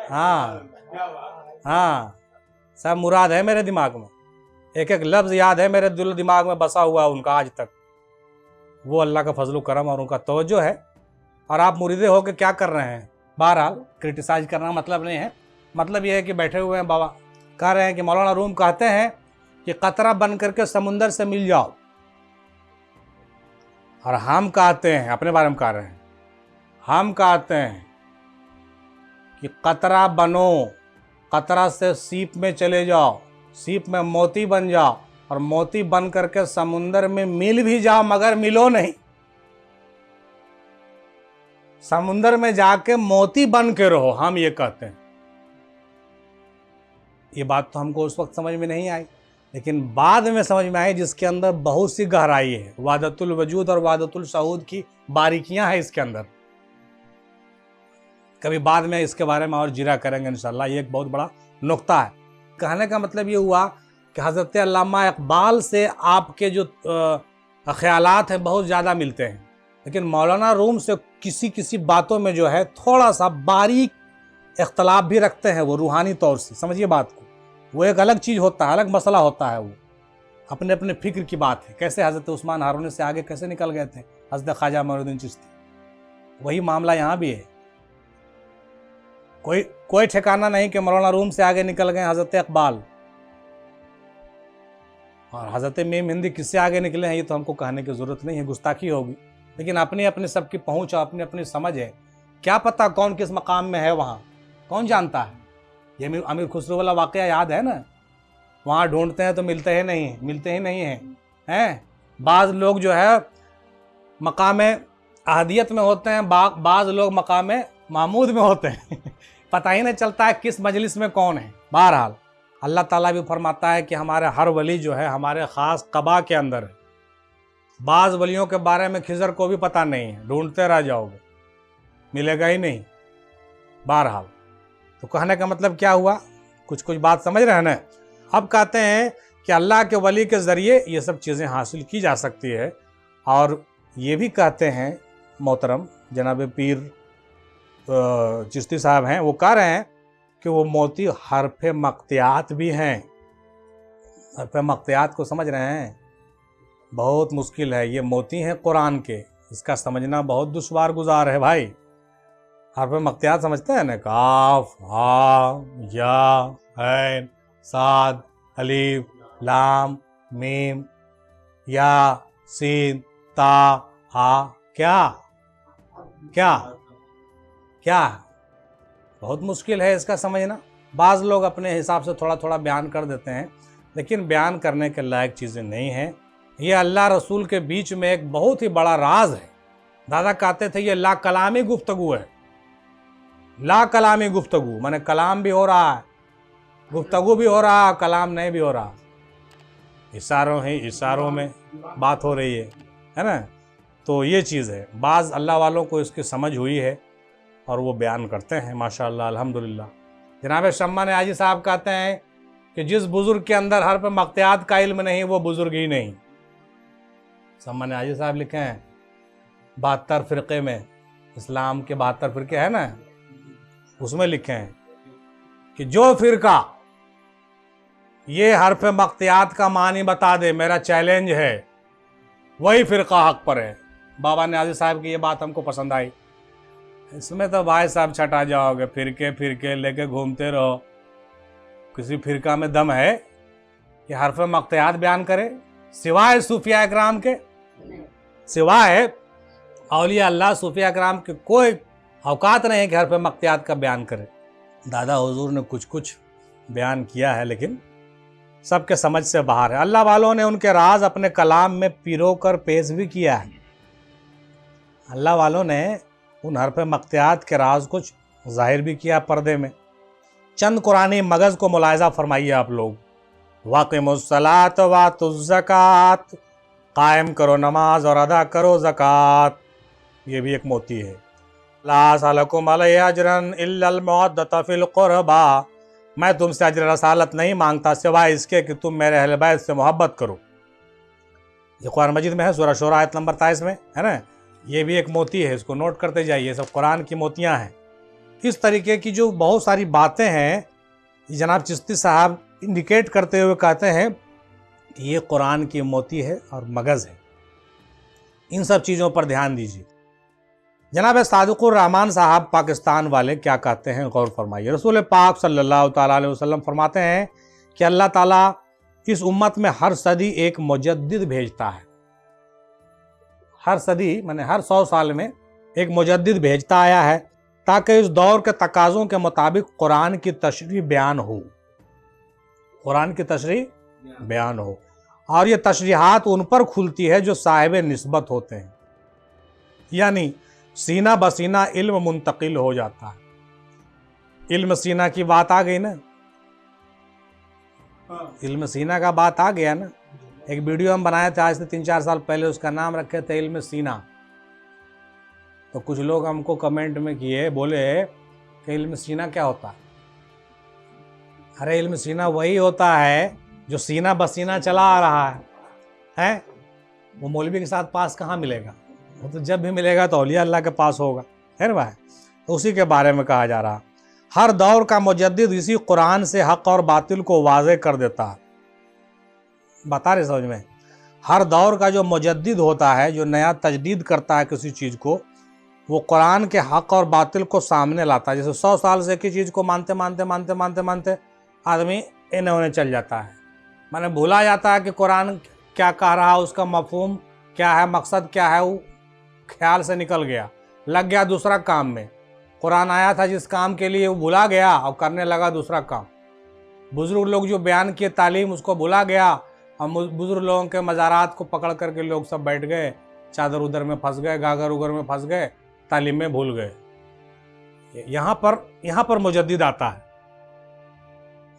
Speaker 1: हाँ हाँ, सब मुराद है मेरे दिमाग में, एक एक लफ्ज़ याद है मेरे दिल दिमाग में बसा हुआ उनका आज तक। वो अल्लाह का फजल करम और उनका तवज्जो है। और आप मुरीदे हो के क्या कर रहे हैं, बहरहाल क्रिटिसाइज करना मतलब नहीं है, मतलब ये है कि बैठे हुए हैं बाबा कह रहे हैं कि मौलाना रूम कहते हैं कि कतरा बन करके समुंदर से मिल जाओ, और हम कहते हैं, अपने बारे में कह रहे हैं, हम कहते हैं कि कतरा बनो, कतरा से सीप में चले जाओ, सीप में मोती बन जाओ, और मोती बन करके समुंदर में मिल भी जाओ मगर मिलो नहीं। समुंदर में जाके मोती बन के रहो, हम ये कहते हैं। ये बात तो हमको उस वक्त समझ में नहीं आई, लेकिन बाद में समझ में आई, जिसके अंदर बहुत सी गहराई है। वादतुल वजूद और वादतुल शहूद की बारीकियां हैं इसके अंदर, कभी बाद में इसके बारे में और जिरा करेंगे इंशाल्लाह। ये एक बहुत बड़ा नुक्ता है। कहने का मतलब ये हुआ कि हज़रत अल्लामा इकबाल से आपके जो ख्यालात हैं बहुत ज़्यादा मिलते हैं, लेकिन मौलाना रूम से किसी किसी बातों में जो है थोड़ा सा बारीक इख्तलाफ भी रखते हैं वो रूहानी तौर से। समझिए बात को, वो एक अलग चीज़ होता है, अलग मसला होता है, वो अपने अपने फिक्र की बात है। कैसे हज़रत उस्मान हारूनी से आगे कैसे निकल गए थे हज़रत ख्वाजा मोइनुद्दीन चिश्ती, वही मामला यहाँ भी है। कोई ठिकाना नहीं कि मौलाना रूम से आगे निकल गए हज़रत इकबाल, और हज़रत मीम हिंदी किससे आगे निकले हैं ये तो हमको कहने की ज़रूरत नहीं है, गुस्ताखी होगी। लेकिन अपनी अपनी सबकी पहुँच और अपनी अपनी समझ है। क्या पता कौन किस मकाम में है, वहाँ कौन जानता है। ये अमीर खुसरो वाला वाक़या याद है ना, वहाँ ढूंढते हैं तो मिलते ही नहीं हैं। बाज़ लोग जो है मकाम अहदियत में होते हैं, बाज़ लोग मकाम महमूद में होते हैं पता ही नहीं चलता है किस मजलिस में कौन है। बहरहाल अल्लाह ताला भी फरमाता है कि हमारे हर वली जो है हमारे ख़ास क़बा के अंदर है। बाज़ वलियों के बारे में खिज़र को भी पता नहीं है, ढूंढते रह जाओगे, मिलेगा ही नहीं। बहरहाल तो कहने का मतलब क्या हुआ, कुछ बात समझ रहे हैं ना। अब कहते हैं कि अल्लाह के वली के ज़रिए ये सब चीज़ें हासिल की जा सकती है। और ये भी कहते हैं मोहतरम जनाब पीर चिश्ती साहब हैं, वो कह रहे हैं कि वो मोती हरफ मक़तियात भी हैं। हरफ मक़तियात को समझ रहे हैं, बहुत मुश्किल है। ये मोती हैं कुरान के, इसका समझना बहुत दुश्वार गुजार है भाई। हरफ मक़तियात समझते हैं ना, काफ हा या ऐन साद अलीफ लाम मीम या सीन ता हा, क्या क्या क्या बहुत मुश्किल है इसका समझना। बाज़ लोग अपने हिसाब से थोड़ा थोड़ा बयान कर देते हैं, लेकिन बयान करने के लायक चीज़ें नहीं हैं। ये अल्लाह रसूल के बीच में एक बहुत ही बड़ा राज है। दादा कहते थे ये ला कलामी गुफ्तगू है, ला कलामी गुफ्तगू, माने कलाम भी हो रहा है, गुफ्तगू भी हो रहा है, कलाम नहीं भी हो रहा, इशारों ही इशारों में बात हो रही है ना। तो ये चीज़ है, बाज़ अल्लाह वालों को इसकी समझ हुई है और वो बयान करते हैं माशाअल्लाह अल्हम्दुलिल्लाह। जनाब शम्मा नियाज़ी साहब कहते हैं कि जिस बुज़ुर्ग के अंदर हर पे मख्तियात का इल्म नहीं वो बुज़ुर्ग ही नहीं। शम्मा नियाज़ी साहब लिखे हैं 72 फ़िरक़े में, इस्लाम के 72 फ़िरक़े हैं ना, उसमें लिखे हैं कि जो फ़िरका ये हरफ मख्तियात का मानी बता दे, मेरा चैलेंज है, वही फ़िरका हक पर है। बाबा नियाज़ी साहब की ये बात हमको पसंद आई। इसमें तो भाई साहब छटा जाओगे, फ़िरके फ़िरके लेके घूमते रहो। किसी फ़िरका में दम है कि हरफ मख्तियात बयान करे? सिवाय सूफिया इकराम के, सिवाय औलिया अल्लाह सूफिया इकराम के कोई औकात नहीं है कि हरफ मख्तियात का बयान करे। दादा हुजूर ने कुछ कुछ बयान किया है, लेकिन सबके समझ से बाहर है। अल्लाह वालों ने उनके राज अपने कलाम में पिरो कर पेश भी किया है। अल्लाह वालों ने उन हरफ मख्तियात के राज कुछ जाहिर भी किया पर्दे में। चंद कुरानी मगज़ को मुलाहिज़ा फरमाइए आप लोग। वाक़िमुस्सलात वातुज़्ज़कात, कायम करो नमाज और अदा करो ज़कात, ये भी एक मोती है। ला सलकुम अलैहि अजरन इल्लल मवद्दत फिल क़ुरबा, मैं तुमसे अजर रसालत नहीं मांगता सिवाय इसके कि तुम मेरे अहले बैत से मोहब्बत करो। ये कुरान मजीद में है, सूरह शूरा आयत नंबर 23 में है ना। ये भी एक मोती है, इसको नोट करते जाइए, सब कुरान की मोतियां हैं। इस तरीके की जो बहुत सारी बातें हैं, जनाब चिश्ती साहब इंडिकेट करते हुए कहते हैं कि ये कुरान की मोती है और मगज़ है। इन सब चीज़ों पर ध्यान दीजिए। जनाब सादिकुर रहमान साहब पाकिस्तान वाले क्या कहते हैं, गौर फरमाइए। रसूल पाक सल्लल्लाहु ताला अलैहि वसल्लम फरमाते हैं कि अल्लाह ताला इस उम्मत में हर सदी एक मुजद्दिद भेजता है। हर सदी माने हर 100 साल में एक मुजद्दिद भेजता आया है, ताकि इस दौर के तकाज़ों के मुताबिक कुरान की तशरीह बयान हो, कुरान की तशरीह बयान हो। और ये तशरीहात उन पर खुलती है जो साहिब निस्बत होते हैं, यानी सीना बसीना इल्म मुंतकिल हो जाता है। इल्म सीना की बात आ गई ना, इल्म सीना का बात आ गया ना। एक वीडियो हम बनाए थे आज से 3-4 साल पहले, उसका नाम रखे थे इल्म सीना। तो कुछ लोग हमको कमेंट में किए, बोले कि इल्म सीना क्या होता है? अरे इल्म सीना वही होता है जो सीना बसीना चला आ रहा है? वो मौलवी के साथ पास कहाँ मिलेगा? वो तो जब भी मिलेगा तो औलिया अल्लाह के पास होगा, है ना भाई। तो उसी के बारे में कहा जा रहा। हर दौर का मुजद्दिद इसी कुरान से हक़ और बातिल को वाज़े कर देता है। बता रहे समझ में? हर दौर का जो मुजद्दिद होता है, जो नया तजदीद करता है किसी चीज़ को, वो कुरान के हक़ और बातिल को सामने लाता है। जैसे 100 साल से एक ही चीज़ को मानते मानते मानते मानते मानते आदमी इन्हें उन्हें चल जाता है, माने भूला जाता है कि कुरान क्या कह रहा है, उसका मफहूम क्या है, मकसद क्या है, वो ख्याल से निकल गया, लग गया दूसरा काम में। कुरान आया था जिस काम के लिए, वो भुला गया और करने लगा दूसरा काम। बुज़ुर्ग लोग जो बयान किए तालीम, उसको भुला गया और बुज़ुर्ग लोगों के मज़ारात को पकड़ करके लोग सब बैठ गए, चादर उधर में फंस गए, गागर उगर में फंस गए, तालीम में भूल गए। यहाँ पर मुजद्दिद आता है।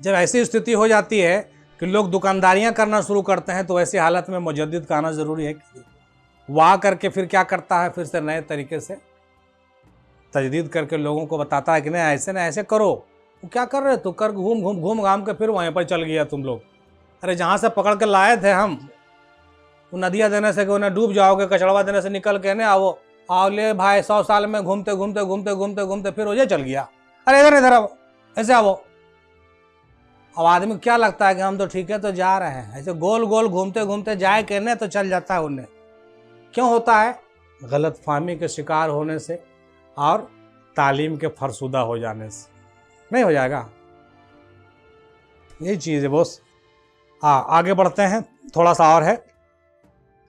Speaker 1: जब ऐसी स्थिति हो जाती है कि लोग दुकानदारियाँ करना शुरू करते हैं, तो ऐसी हालत में मुजद्दिद का आना ज़रूरी है। वो आ करके फिर क्या करता है, फिर से नए तरीके से तजदीद करके लोगों को बताता है कि नहीं ऐसे ना ऐसे करो। वो क्या कर रहे, तो कर घूम घाम के फिर वहीं पर चल गया तुम लोग। अरे जहाँ से पकड़ के लाए थे हम, वो नदियाँ देने से कि उन्हें डूब जाओगे, कचड़वा देने से निकल के ना आओ ले भाई, 100 साल में घूमते घूमते घूमते घूमते घूमते फिर वो चल गया। अरे इधर आओ, ऐसे आओ। अब आदमी क्या लगता है कि हम तो ठीक है तो जा रहे हैं, ऐसे गोल गोल घूमते घूमते जाए कहने तो चल जाता है उन्हें। क्यों होता है? गलत फहमी के शिकार होने से और तालीम के फरसुदा हो जाने से। नहीं हो जाएगा, यही चीज़ है बॉस। आगे बढ़ते हैं। थोड़ा सा और है,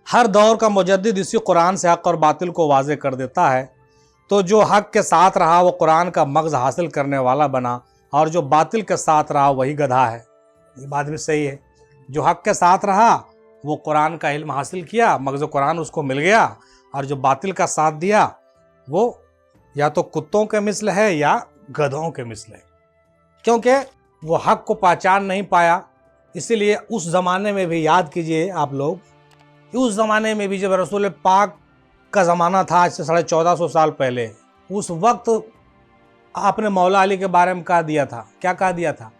Speaker 1: हर दौर का मुजद्दिद इसी कुरान से हक और बातिल को वाज़े कर देता है। तो जो हक के साथ रहा वो कुरान का मग़ज़ हासिल करने वाला बना, और जो बातिल के साथ रहा वही गधा है। ये बात भी सही है। जो हक के साथ रहा वो कुरान का इल्म हासिल किया, मग़ज़ कुरान उसको मिल गया, और जो बातिल का साथ दिया वो या तो कुत्तों के मिस्ल है या गधों के मिस्ल है, क्योंकि वो हक को पहचान नहीं पाया। इसीलिए उस ज़माने में भी याद कीजिए आप लोग, उस ज़माने में भी जब रसूल पाक का ज़माना था, आज से 1450 साल पहले, उस वक्त आपने मौला अली के बारे में कहा दिया था, क्या कहा दिया था?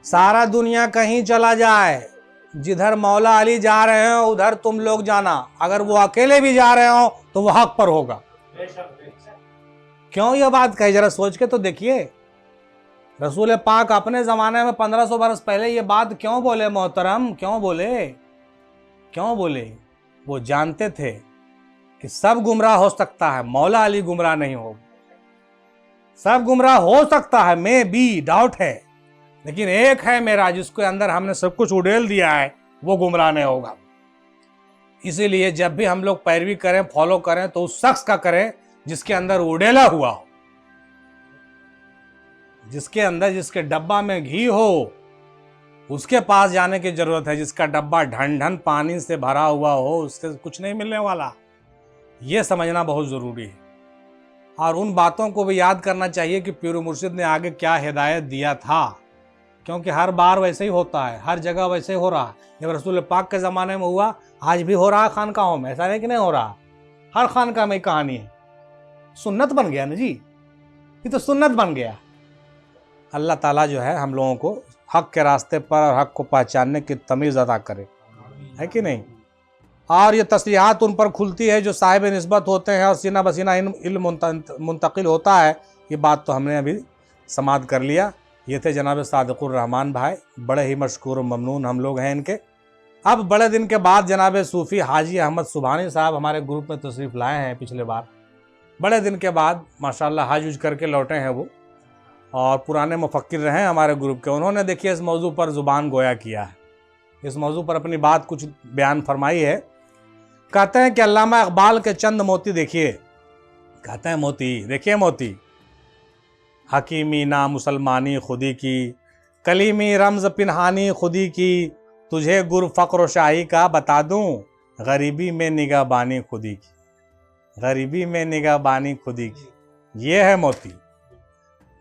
Speaker 1: सारा दुनिया कहीं चला जाए, जिधर मौला अली जा रहे हो उधर तुम लोग जाना, अगर वो अकेले भी जा रहे हो तो वो हक पर होगा। क्यों ये बात कही, जरा सोच के तो देखिए। रसूल पाक अपने ज़माने में 1500 बरस पहले ये बात क्यों बोले मोहतरम, क्यों बोले? वो जानते थे कि सब गुमराह हो सकता है, मौला अली गुमराह नहीं हो। सब गुमराह हो सकता है, मे बी, डाउट है, लेकिन एक है मेरा जिसके अंदर हमने सब कुछ उड़ेल दिया है, वो गुमराह नहीं होगा। इसीलिए जब भी हम लोग पैरवी करें, फॉलो करें, तो उस शख्स का करें जिसके अंदर उड़ेला हुआ हो, जिसके अंदर, जिसके डब्बा में घी हो, उसके पास जाने की जरूरत है। जिसका डब्बा ढन ढन पानी से भरा हुआ हो, उससे कुछ नहीं मिलने वाला। यह समझना बहुत जरूरी है। और उन बातों को भी याद करना चाहिए कि पीर मुर्शिद ने आगे क्या हिदायत दिया था, क्योंकि हर बार वैसे ही होता है, हर जगह वैसे ही हो रहा है। जब रसूल पाक के ज़माने में हुआ, आज भी हो रहा है खानकाहों में, ऐसा नहीं कि नहीं हो रहा। हर खानकाह में कहानी है, सुन्नत बन गया ना जी, ये तो सुन्नत बन गया। अल्लाह ताला जो है हम लोगों को हक के रास्ते पर और हक को पहचानने की तमीज़ अदा करे, है कि नहीं। और ये तस्लीहात उन पर खुलती है जो साहिब निस्बत होते हैं, और सीना बसीना इल्म मुंतकिल होता है। ये बात तो हमने अभी समाअत कर लिया। ये थे जनाब सादिकुर रहमान भाई, बड़े ही मशकूर और ममनून हम लोग हैं इनके। अब बड़े दिन के बाद जनाब सूफ़ी हाजी अहमद सुबहानी साहब हमारे ग्रुप में तशरीफ़ लाए हैं। पिछले बार बड़े दिन के बाद माशाल्लाह हज उज करके लौटे हैं वो, और पुराने मुफक्किर रहे हैं हमारे ग्रुप के। उन्होंने देखिए इस मौजू पर ज़ुबान गोया किया है, इस मौजू पर अपनी बात कुछ बयान फरमाई है। कहते हैं कि अल्लामा इकबाल के चंद मोती देखिए, कहते हैं मोती देखिए, मोती हकीमी ना मुसलमानी खुदी की, कलीमी रमज़ पिनहानी खुदी की, तुझे गुर फ़क्र शाही का बता दूं, गरीबी में निगाहबानी खुदी की, गरीबी में निगाहबानी खुदी की। ये है मोती।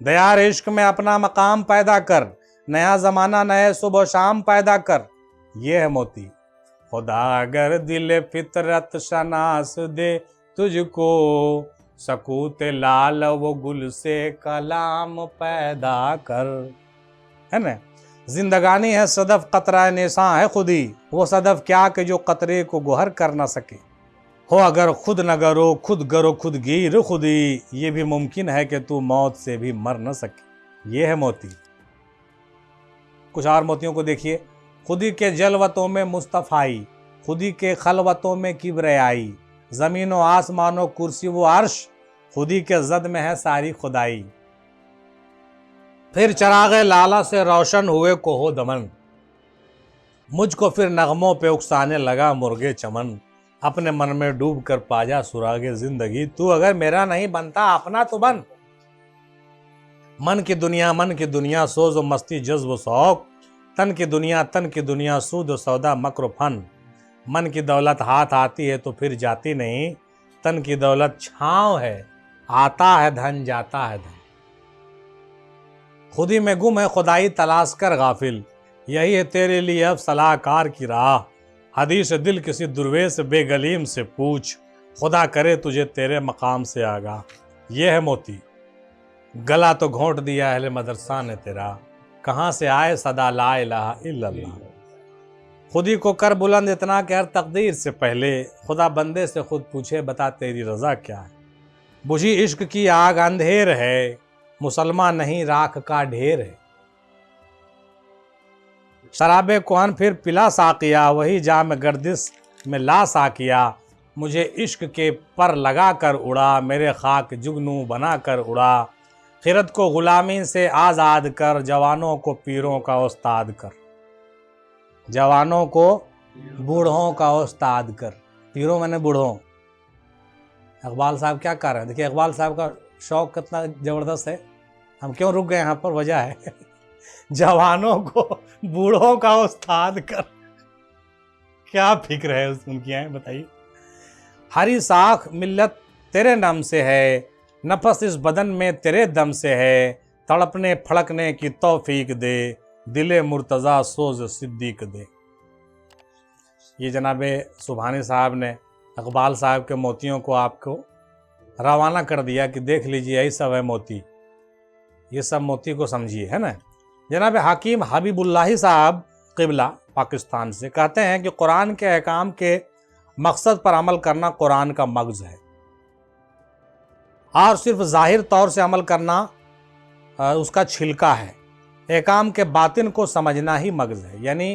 Speaker 1: दयार इश्क में अपना मकाम पैदा कर, नया ज़माना नए सुबह शाम पैदा कर। ये है मोती। खुदा अगर दिल फितरत शनास दे तुझको, सकूत लाल वो गुल से कलाम पैदा कर। है ना, जिंदगानी है सदफ कतरा नेसा है खुदी, वो सदफ क्या कि जो कतरे को गोहर कर ना सके। हो अगर खुद न गरो खुद गरो खुद गिर खुदी, ये भी मुमकिन है कि तू मौत से भी मर न सके। ये है मोती। कुछ और मोतियों को देखिए। खुदी के जलवतों में मुस्तफ़ाई, खुदी के खलवतों में किब्रियाई, ज़मीन व आसमानो कुर्सी वो अर्श, खुदी के जद में है सारी खुदाई। फिर चरागे लाला से रोशन हुए कोहो दमन, मुझको फिर नगमों पे उकसाने लगा मुर्गे चमन। अपने मन में डूब कर पाजा सुरागे जिंदगी, तू अगर मेरा नहीं बनता अपना तो बन। मन की दुनिया सोज व मस्ती जज्ब शौक, तन की दुनिया सूद सौदा मक्र फन। मन की दौलत हाथ आती है तो फिर जाती नहीं, तन की दौलत छांव है, आता है धन जाता है धन। खुदी में गुम है खुदाई तलाश कर गाफिल, यही है तेरे लिए अब सलाहकार की राह। हदीस दिल किसी दुर्वेश बेगलीम से पूछ, खुदा करे तुझे तेरे मकाम से आगा। ये है मोती। गला तो घोंट दिया अहले मदरसा ने तेरा, कहाँ से आए सदा ला इलाहा इल्लल्लाह। खुदी को कर बुलंद इतना कि हर तकदीर से पहले खुदा बंदे से खुद पूछे बता तेरी रज़ा क्या है। बुझी इश्क की आग अंधेर है, मुसलमान नहीं राख का ढेर है। शराबे कुहन फिर पिला साकिया, वही जाम गर्दिश में ला साकिया। मुझे इश्क के पर लगा कर उड़ा, मेरे खाक जुगनू बना कर उड़ा। खिरत को गुलामी से आज़ाद कर, जवानों को पीरों का उस्ताद कर। जवानों को बूढ़ों का उस्ताद कर। पीरों मैंने बूढ़ों। इकबाल साहब क्या कर रहे हैं, देखिए इकबाल साहब का शौक कितना ज़बरदस्त है। हम क्यों रुक गए यहाँ पर, वजह है जवानों को बूढ़ों का उस्ताद कर। क्या फिक्र है उनकी, हैं बताइए। हरी साख मिल्लत तेरे नाम से है, नफस इस बदन में तेरे दम से है, तड़पने फड़कने की तौफीक दे, दिले मुर्तज़ा सोज सिद्दीक दे। ये जनाबे सुभानी साहब ने इकबाल साहब के मोतियों को आपको रवाना कर दिया कि देख लीजिए यही सब है मोती, ये सब मोती को समझिए, है ना। जनाब हकीम हबीबुल्लाही साहब क़िबला पाकिस्तान से कहते हैं कि कुरान के अहकाम के मकसद पर अमल करना कुरान का मगज़ है, और सिर्फ ज़ाहिर तौर से अमल करना उसका छिलका है। अहकाम के बातिन को समझना ही मगज़ है, यानी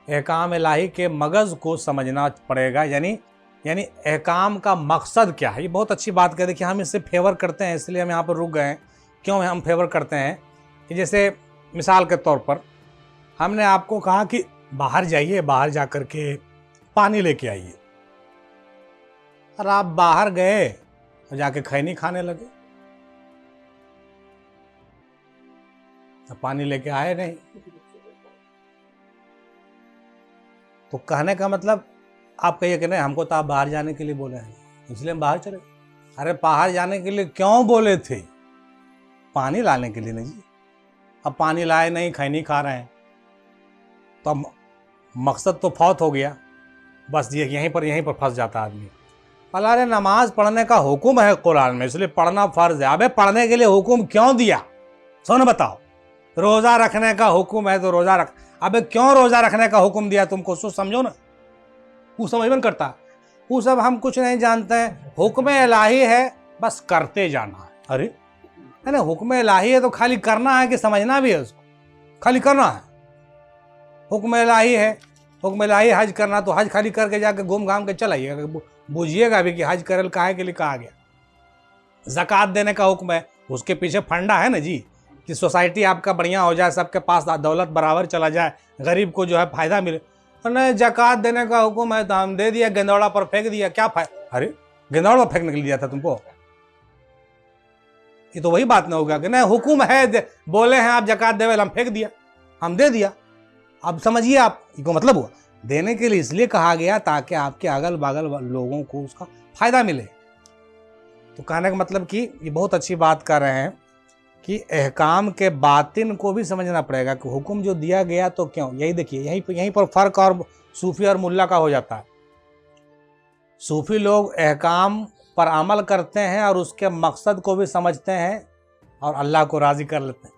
Speaker 1: अहकाम इलाही के मगज़ को समझना पड़ेगा। यानी अहकाम का मकसद क्या है। ये बहुत अच्छी बात कह, देखिए हम इससे फेवर करते हैं, इसलिए हम यहाँ पर रुक गए हैं। क्यों हम फेवर करते हैं कि जैसे मिसाल के तौर पर हमने आपको कहा कि बाहर जाइए, बाहर जा कर के पानी लेके आइए, और आप बाहर गए और जाके खैनी खाने लगे, तो पानी लेके आए नहीं। तो कहने का मतलब आप कहिए कि नहीं हमको तो आप बाहर जाने के लिए बोले हैं इसलिए हम बाहर चले। अरे बाहर जाने के लिए क्यों बोले थे, पानी लाने के लिए नहीं जी। अब पानी लाए नहीं, खैनी खा रहे हैं, तो अब मकसद तो फौत हो गया। बस ये यहीं पर फंस जाता आदमी। अरे नमाज पढ़ने का हुक्म है कुरान में, इसलिए पढ़ना फ़र्ज है। अबे पढ़ने के लिए हुक्म क्यों दिया, सुन बताओ। रोज़ा रखने का हुक्म है तो रोज़ा रख, अबे क्यों रोज़ा रखने का हुक्म दिया तुमको, सोच समझो ना। वो समझ में करता, वो सब हम कुछ नहीं जानते हैं। हुक्म इलाही है, बस करते जाना है। अरे है ना, हुक्म इलाही है तो खाली करना है कि समझना भी है उसको, खाली करना है। हुक्म इलाही है, हुक्म इलाही हज करना, तो हज खाली करके जाके घूम घाम के चल आइएगा, बूझिएगा भी कि हज करल काहे के लिए कहा गया। ज़कात देने का हुक्म है, उसके पीछे फंडा है ना जी, कि सोसाइटी आपका बढ़िया हो जाए, सबके पास दौलत बराबर चला जाए, गरीब को जो है फ़ायदा मिले। तो नहीं, ज़कात देने का हुक्म है तो हम दे दिया, गेंदौड़ा पर फेंक दिया, क्या फायदा। अरे गेंदौड़ा फेंकने के लिए दिया था तुमको, ये तो वही बात ना होगा कि नहीं हुक्म है, बोले हैं आप ज़कात देवे, हम फेंक दिया, हम दे दिया। अब समझिए आप, ये मतलब हुआ देने के लिए इसलिए कहा गया ताकि आपके अगल बगल लोगों को उसका फ़ायदा मिले। तो कहने का मतलब कि ये बहुत अच्छी बात कर रहे हैं कि अहकाम के बातिन को भी समझना पड़ेगा कि हुक्म जो दिया गया तो क्यों। यही देखिए, यहीं पर फ़र्क और सूफ़ी और मुल्ला का हो जाता है। सूफ़ी लोग अहकाम पर अमल करते हैं और उसके मकसद को भी समझते हैं और अल्लाह को राज़ी कर लेते हैं,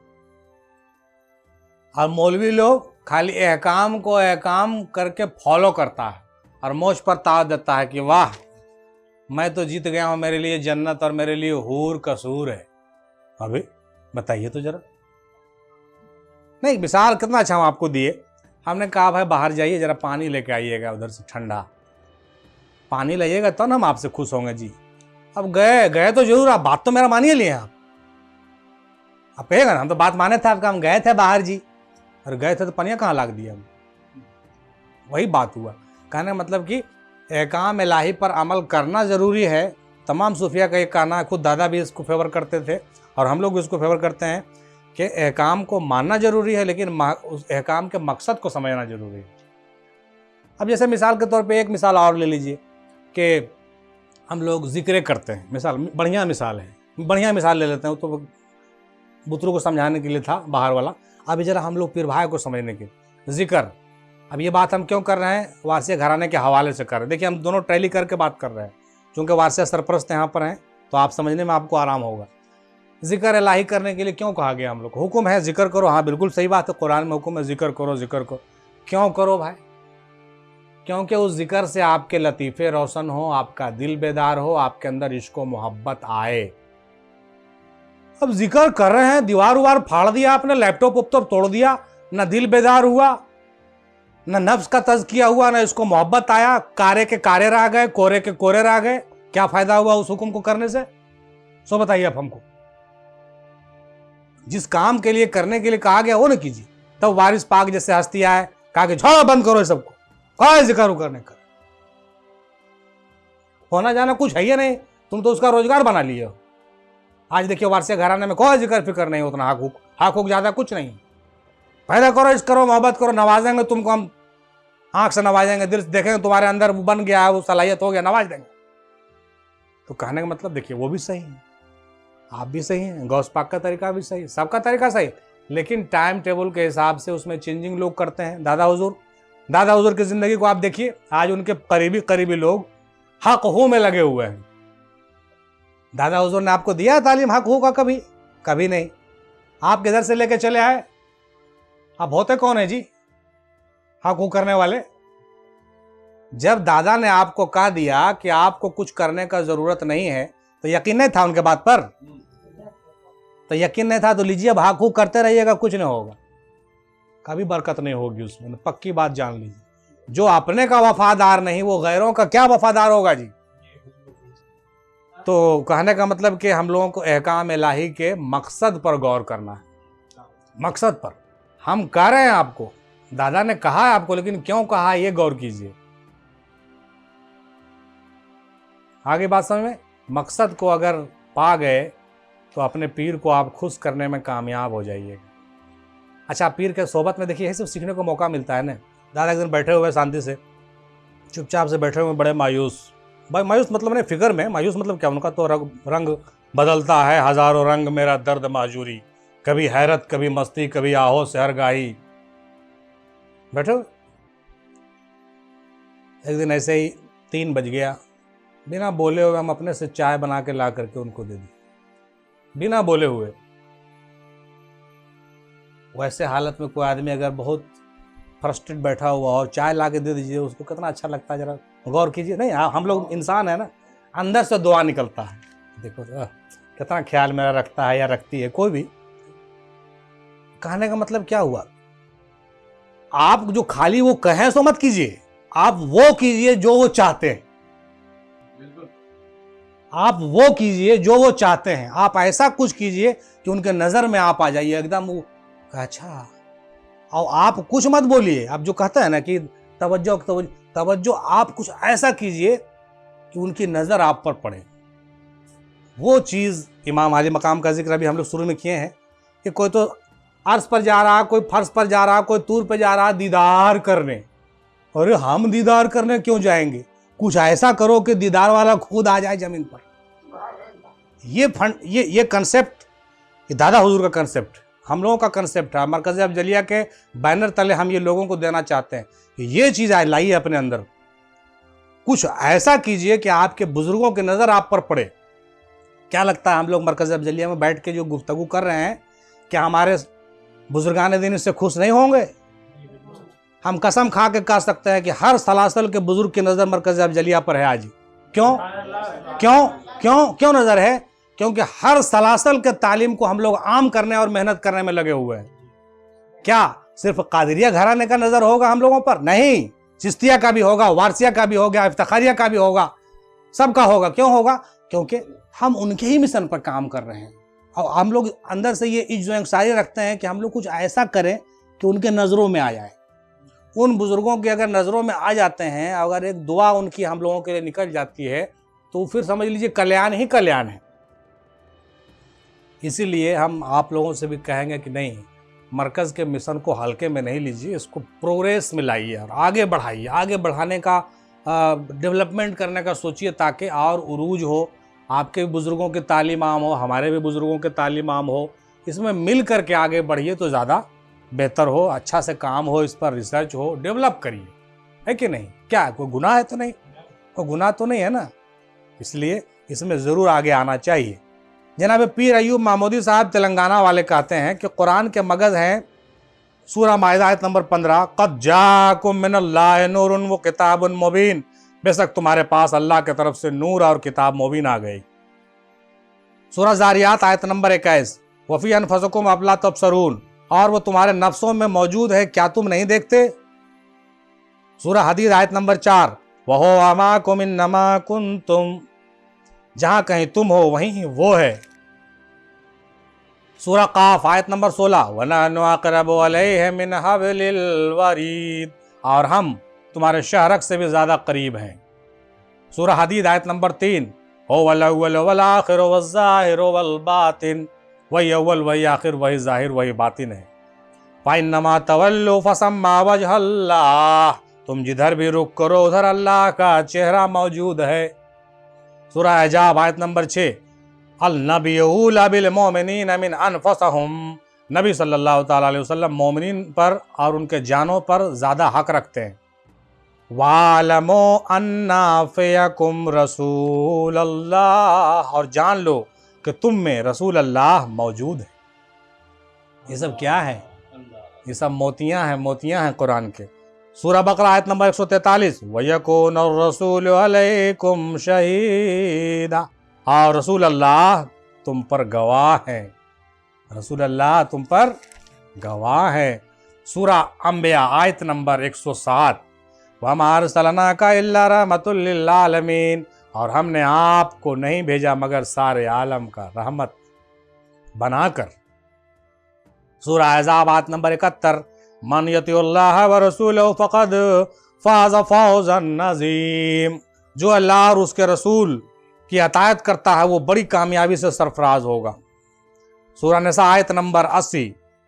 Speaker 1: और मौलवी लोग खाली अहकाम को अहकाम करके फॉलो करता है और मौज पर ताव देता है कि वाह मैं तो जीत गया हूँ, मेरे लिए जन्नत और मेरे लिए हूर कसूर है। अभी बताइए तो जरा। नहीं, मिसाल कितना अच्छा हम आपको दिए। हमने कहा भाई बाहर जाइए जरा पानी लेके आइएगा, उधर से ठंडा पानी लाइएगा तो ना हम आपसे खुश होंगे जी। अब गए तो जरूर, आप बात तो मेरा मानिए लिए आप कहेगा ना हम तो बात माने थे आपका, हम गए थे बाहर जी, और गए थे तो पनिया कहाँ लाग दिया हम। वही बात हुआ। कहने मतलब कि अहकाम इलाही पर अमल करना ज़रूरी है। तमाम सूफिया का ये कहना है, खुद दादा भी इसको फेवर करते थे और हम लोग भी इसको फेवर करते हैं कि अहकाम को मानना ज़रूरी है, लेकिन उस अहकाम के मकसद को समझना ज़रूरी है। अब जैसे मिसाल के तौर पे एक मिसाल और ले लीजिए कि हम लोग जिक्र करते हैं, मिसाल बढ़िया मिसाल है, बढ़िया मिसाल ले लेते हैं, तो बुतरू को समझाने के लिए था बाहर वाला। अब जरा हम लोग पीर भाई को समझने के जिक्र। अब ये बात हम क्यों कर रहे हैं, वारसिया घराने के हवाले से कर रहे हैं। देखिए हम दोनों टैली करके बात कर रहे हैं, चूँकि वारसिया सरपरस्त यहाँ पर हैं तो आप समझने में आपको आराम होगा। जिक्र इलाही करने के लिए क्यों कहा गया हम लोग, हुक्म है जिक्र करो, हाँ बिल्कुल सही बात है, कुरान में हुक्म है जिक्र करो, जिक्र करो। क्यों करो भाई, क्योंकि उस जिक्र से आपके लतीफ़े रोशन हो, आपका दिल बेदार हो, आपके अंदर इश्क व मोहब्बत आए। अब जिक्र कर रहे हैं, दीवार उवार फाड़ दिया आपने, लैपटॉप उपटॉप तोड़ दिया, ना दिल बेदार हुआ, ना नफ्स का तज़किया हुआ, ना इसको मोहब्बत आया, कारे के कारे रह गए, कोरे के कोरे रह गए। क्या फायदा हुआ उस हुक्म को करने से, सो बताइए आप हमको। जिस काम के लिए करने के लिए कहा गया वो ना कीजिए। तब वारिस पाक जैसे हस्ती आए, कहा कि छोड़ो बंद करो सबको,
Speaker 3: कोई जिक्र उकर नहीं कर, होना जाना कुछ है ही नहीं, तुम तो उसका रोजगार बना लिए हो। आज देखिए वारसिया घराने में कोई जिक्र फिक्र नहीं, उतना हक हुक ज्यादा कुछ नहीं। पैदा करो, इश्क करो, मोहब्बत करो, नवाजेंगे तुमको हम, आंख से नवाजेंगे, दिल से देखेंगे तुम्हारे अंदर वो बन गया है, वो सलाहियत हो गया, नवाज देंगे। तो कहने का मतलब देखिए वो भी सही है, आप भी सही हैं, गौस पाक का तरीका भी सही, सबका तरीका सही, लेकिन टाइम टेबल के हिसाब से उसमें चेंजिंग लोग करते हैं। दादा हुजूर की जिंदगी को आप देखिए, आज उनके करीबी लोग हक हो में लगे हुए हैं। दादा हुजूर ने आपको दिया तालीम हक हो का? कभी नहीं। आप किधर से लेके चले आए? आप होते कौन है जी हक हो करने वाले? जब दादा ने आपको कह दिया कि आपको कुछ करने का जरूरत नहीं है, तो यकीन नहीं था उनके बात पर? तो यकीन नहीं था तो लीजिए, अब हक करते रहिएगा, कुछ नहीं होगा, कभी बरकत नहीं होगी उसमें, पक्की बात जान लीजिए। जो अपने का वफादार नहीं वो गैरों का क्या वफादार होगा जी। तो कहने का मतलब कि हम लोगों को अहकाम इलाही के मकसद पर गौर करना है, मकसद पर। हम कह रहे हैं आपको, दादा ने कहा है आपको, लेकिन क्यों कहा ये गौर कीजिए। आगे बात समझ में? मकसद को अगर पा गए तो अपने पीर को आप खुश करने में कामयाब हो जाइएगा। अच्छा, पीर के सोबत में देखिए, यही सब सीखने को मौका मिलता है ना। दादा एक दिन बैठे हुए शांति से, चुपचाप से बैठे हुए, बड़े मायूस। भाई मायूस मतलब नहीं फिक्र में, मायूस मतलब क्या, उनका तो रंग बदलता है, हजारों रंग मेरा दर्द माजूरी, कभी हैरत, कभी मस्ती, कभी आहो सहरगाही। बैठे हुए एक दिन ऐसे ही 3 बज गया, बिना बोले हुए हम अपने से चाय बना के ला करके उनको दे दी, बिना बोले हुए। वैसे हालत में कोई आदमी अगर बहुत फ्रस्ट्रेट बैठा हुआ और चाय ला के दे दीजिए, उसको कितना अच्छा लगता है, जरा गौर कीजिए। नहीं, हम लोग इंसान है ना, अंदर से दुआ निकलता है। देखो कितना ख्याल मेरा रखता है या रखती है कोई भी। कहने का मतलब क्या हुआ, आप जो खाली वो कहें सो मत कीजिए, आप वो कीजिए जो वो चाहते हैं। आप वो कीजिए जो वो चाहते हैं, आप ऐसा कुछ कीजिए कि उनके नजर में आप आ जाइए एकदम। वो अच्छा, और आप कुछ मत बोलिए, आप जो कहते हैं ना कि तवज्जो, आप कुछ ऐसा कीजिए कि उनकी नजर आप पर पड़े। वो चीज इमाम आली मकाम का जिक्र अभी हम लोग शुरू में किए हैं कि कोई तो अर्श पर जा रहा, कोई फर्श पर जा रहा, कोई तूर पर जा रहा दीदार करने। अरे हम दीदार करने क्यों जाएंगे? कुछ ऐसा करो कि दीदार वाला खुद आ जाए जमीन पर। ये कंसेप्ट, ये दादा हुजूर का कंसेप्ट, हम लोगों का कंसेप्ट है। मरकज़ अफजलिया के बैनर तले हम ये लोगों को देना चाहते हैं कि ये चीज़ लाइए अपने अंदर। कुछ ऐसा कीजिए कि आपके बुजुर्गों की नज़र आप पर पड़े। क्या लगता है हम लोग मरकज़ अफजलिया में बैठ के जो गुफ्तगू कर रहे हैं, क्या हमारे बुजुर्गान दिन इससे खुश नहीं होंगे? हम कसम खा के कह सकते हैं कि हर सलासल के बुजुर्ग की नज़र मरकज़ अफजलिया पर है आज। क्यों क्यों क्यों क्यों नज़र है? क्योंकि हर सलासल के तालीम को हम लोग आम करने और मेहनत करने में लगे हुए हैं। क्या सिर्फ कादिरिया घराने का नज़र होगा हम लोगों पर? नहीं, चिश्तिया का भी होगा, वारसिया का भी होगा, इफ्तिखारिया का भी होगा, सबका होगा। क्यों होगा? क्योंकि हम उनके ही मिशन पर काम कर रहे हैं और हम लोग अंदर से ये इज्जो-इंसारी रखते हैं कि हम लोग कुछ ऐसा करें कि उनके नज़रों में आ जाए। उन बुजुर्गों की अगर नज़रों में आ जाते हैं, अगर एक दुआ उनकी हम लोगों के लिए निकल जाती है, तो फिर समझ लीजिए कल्याण ही कल्याण है। इसीलिए हम आप लोगों से भी कहेंगे कि नहीं, मरकज़ के मिशन को हल्के में नहीं लीजिए, इसको प्रोग्रेस में लाइए और आगे बढ़ाइए। आगे बढ़ाने का, डेवलपमेंट करने का सोचिए, ताकि और उरूज हो, आपके भी बुज़ुर्गों की तालीम आम हो, हमारे भी बुज़ुर्गों की तालीम आम हो। इसमें मिल कर के आगे बढ़िए तो ज़्यादा बेहतर हो, अच्छा से काम हो, इस पर रिसर्च हो, डेवलप करिए, है कि नहीं? क्या कोई गुनाह है तो नहीं? कोई गुनाह तो नहीं है ना, इसलिए इसमें ज़रूर आगे आना चाहिए। जनाब पीर अयूब महमूदी साहब तेलंगाना वाले कहते हैं कि कुरान के मगज़ हैं सूरह माइदा आयत नंबर 15, क़द जाकुम मिनल्लाहि नूरुन व किताबुन मुबीन, बेशक तुम्हारे पास अल्लाह की तरफ से नूर और किताब मुबीन आ गई। सूरह ज़ारियात आयत नंबर 21, वफ़ी अनफुसिकुम अफला तुबसरून, और वो तुम्हारे नफ्सों में मौजूद है, क्या तुम नहीं देखते? सूरह हदीद आयत नंबर 4, वहो अमाकुम इन्नमा कुंतुम, जहां कहीं तुम हो वहीं वो है। सूरह काफ आयत नंबर 16, वनहनु अक़रबु अलैहि मिन हब्लिल वरीद, और हम तुम्हारे शहरक से भी ज़्यादा करीब हैं। सूरह हदीद आयत नंबर 3, हुवल अव्वल वल आखिर वल ज़ाहिर वल बातिन, वही अव्वल वही आखिर वही ज़ाहिर वही बातिन है। फ़इन्नमा तवल्लु फ़सम्मा वजहल्लाह, तुम जिधर भी रुख करो उधर अल्लाह का चेहरा मौजूद है। सूरह अहज़ाब आयत नंबर 6, अल नबिय्यु औला बिल मोमिनीन मिन अनफुसिहिम, नबी सल्लल्लाहु ताला अलैहि वसल्लम मोमिनीन पर और उनके जानों पर ज़्यादा हक रखते हैं। वालमो अन्ना फ़ियकुम रसूल अल्लाह, और जान लो कि तुम में रसूल अल्लाह मौजूद है। ये सब क्या है? ये सब मोतियाँ हैं कुरान के। सूरह बकरा आयत नंबर 143, वयकुन रसूल अलैकुम शहीदा, और रसूल अल्लाह तुम पर गवाह है। रसूल अल्लाह तुम पर गवाह है। सूरह अंबिया आयत नंबर 107, वमा अरसलनाका इल्ला रहमतुल लिल आलमीन, और हमने आपको नहीं भेजा मगर सारे आलम का रहमत बनाकर। सूरह अहज़ाब आयत नंबर 71, मन यतिउल्लाह व रसूलहु फ़क़द फ़ाज़ फ़ौज़न अज़ीम, जो अल्लाह और उसके रसूल की अतायत करता है वो बड़ी कामयाबी से सरफराज होगा। सूरह निसा आयत नंबर 80,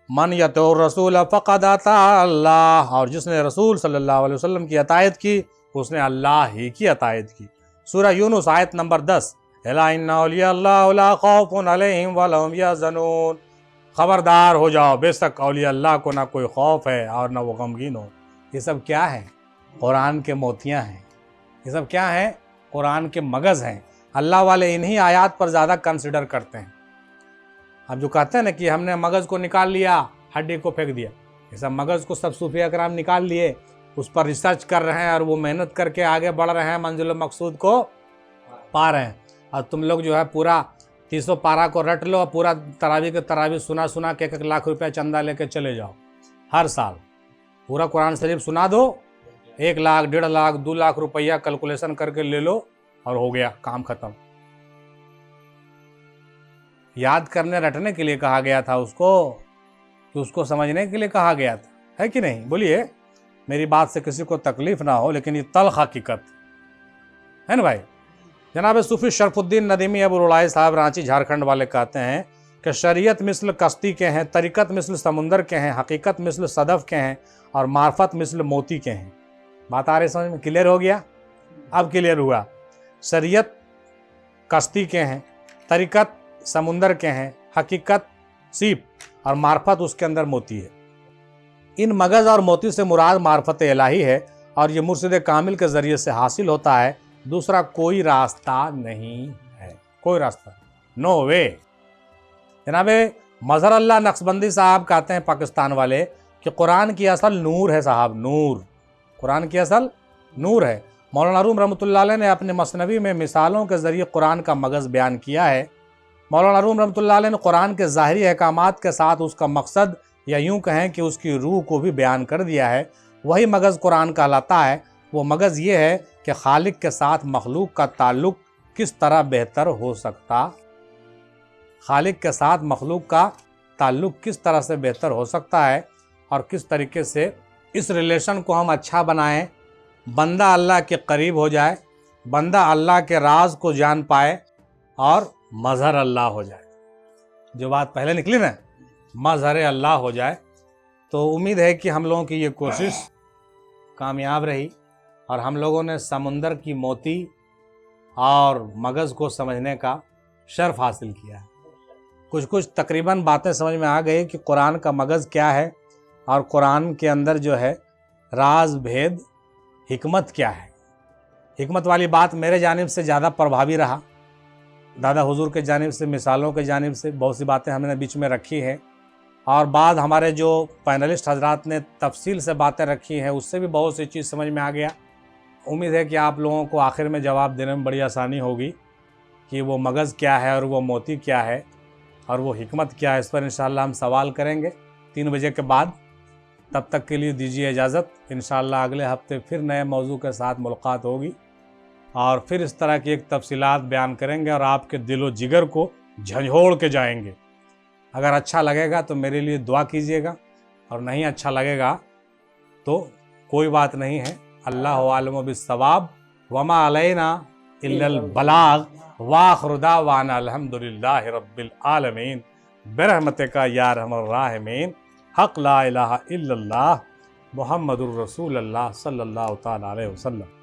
Speaker 3: मन यतिउर रसूल फ़क़द अता अल्लाह, और जिसने रसूल सल्लल्लाहु अलैहि वसल्लम की अतायत की उसने अल्लाह ही की अतायत की। सूरह यूनुस आयत नंबर 10, अला इन्ना औलिया अल्लाह ला खौफुन अलैहिम वला हुम यहज़नून, खबरदार हो जाओ बेशक औलिया अल्लाह को ना कोई खौफ है और ना वो गमगीन हो। ये सब क्या है? कुरान के मोतियाँ हैं। ये सब क्या है? कुरान के मगज़ हैं। अल्लाह वाले इन्हीं आयात पर ज़्यादा कंसिडर करते हैं। अब जो कहते हैं ना कि हमने मगज़ को निकाल लिया, हड्डी को फेंक दिया, ये सब मगज़ को सब सूफी अकराम निकाल लिए, उस पर रिसर्च कर रहे हैं और वो मेहनत करके आगे बढ़ रहे हैं, मंजिल मकसूद को पा रहे हैं। और तुम लोग जो है पूरा 300 पारा को रट लो और पूरा तरावी के तरावी सुना के 1 लाख रुपया चंदा लेके चले जाओ। हर साल पूरा कुरान शरीफ सुना दो, 1 लाख 1.5 लाख 2 लाख रुपया कैलकुलेशन करके ले लो और हो गया काम खत्म। याद करने रटने के लिए कहा गया था उसको, कि उसको समझने के लिए कहा गया था, है कि नहीं? बोलिए, मेरी बात से किसी को तकलीफ ना हो, लेकिन ये तल्ख हकीकत है ना भाई। जनाब सूफी शरफुद्दीन नदीमी अबू रुलाई साहब रांची झारखंड वाले कहते हैं कि शरीयत मिसल कश्ती के हैं, तरीक़त मिसल समुंदर के हैं, हकीकत मिसल सदफ़ के हैं और मार्फत मिसल मोती के हैं। बात आ रही समझ में? क्लियर हो गया? अब क्लियर हुआ। शरीयत कश्ती के हैं, तरीक़त समुंदर के हैं, हकीकत सीप और मार्फत उसके अंदर मोती है। इन मगज़ और मोती से मुराद मार्फत इलाही है और ये मुर्शिद कामिल के ज़रिए से हासिल होता है। दूसरा कोई रास्ता नहीं है, कोई रास्ता, नो वे। जनाब मज़हर अल्लाह नक्शबंदी साहब कहते हैं, पाकिस्तान वाले, कि कुरान की असल नूर है साहब, नूर। कुरान की असल नूर है। मौलाना रूम रहमतुल्लाह अलैह ने अपने मसनवी में मिसालों के ज़रिए कुरान का मगज़ बयान किया है। मौलाना रूम रहमतुल्लाह अलैह ने कुरान के ज़ाहिरी अहकामात के साथ उसका मकसद, या यूँ कहें कि उसकी रूह को भी बयान कर दिया है। वही मगज़ कुरान कहलाता है। वो मगज़ ये है कि खालिक के साथ मखलूक का ताल्लुक़ किस तरह बेहतर हो सकता, खालिक के साथ मखलूक का ताल्लुक़ किस तरह से बेहतर हो सकता है और किस तरीके से इस रिलेशन को हम अच्छा बनाएं, बंदा अल्लाह के करीब हो जाए, बंदा अल्लाह के राज को जान पाए और मज़हर अल्लाह हो जाए। जो बात पहले निकली ना, मज़हर अल्लाह हो जाए। तो उम्मीद है कि हम लोगों की ये कोशिश कामयाब रही और हम लोगों ने समुंदर की मोती और मगज़ को समझने का शर्फ हासिल किया है। कुछ तकरीबन बातें समझ में आ गई कि कुरान का मगज़ क्या है और कुरान के अंदर जो है राज भेद हिकमत क्या है। हिकमत वाली बात मेरे जानिब से ज़्यादा प्रभावी रहा। दादा हुजूर के जानिब से, मिसालों के जानिब से बहुत सी बातें हमने बीच में रखी हैं और बाद हमारे जो पैनलिस्ट हजरात ने तफसील से बातें रखी हैं उससे भी बहुत सी चीज़ समझ में आ गया। उम्मीद है कि आप लोगों को आखिर में जवाब देने में बड़ी आसानी होगी कि वो मगज़ क्या है और वो मोती क्या है और वो हिकमत क्या है। इस पर इंशाअल्लाह हम सवाल करेंगे 3 बजे के बाद। तब तक के लिए दीजिए इजाज़त। इंशाअल्लाह अगले हफ्ते फिर नए मौजू के साथ मुलाकात होगी और फिर इस तरह की एक तफसीलात बयान करेंगे और आपके दिलो जिगर को झंझोड़ के जाएंगे। अगर अच्छा लगेगा तो मेरे लिए दुआ कीजिएगा और नहीं अच्छा लगेगा तो कोई बात नहीं है, अल्लाहु आलमु बिस्सवाब वमा अलैना इल्लल बलाग वाखिरु दावाना अल्हम्दुलिल्लाहि रब्बिल आलमीन बिरहमतिका या अरहमर राहिमीन हक़ ला इलाहा इल्लल्लाह मुहम्मदुर रसूलुल्लाह सल्लल्लाहु तआला अलैहि वसल्लम।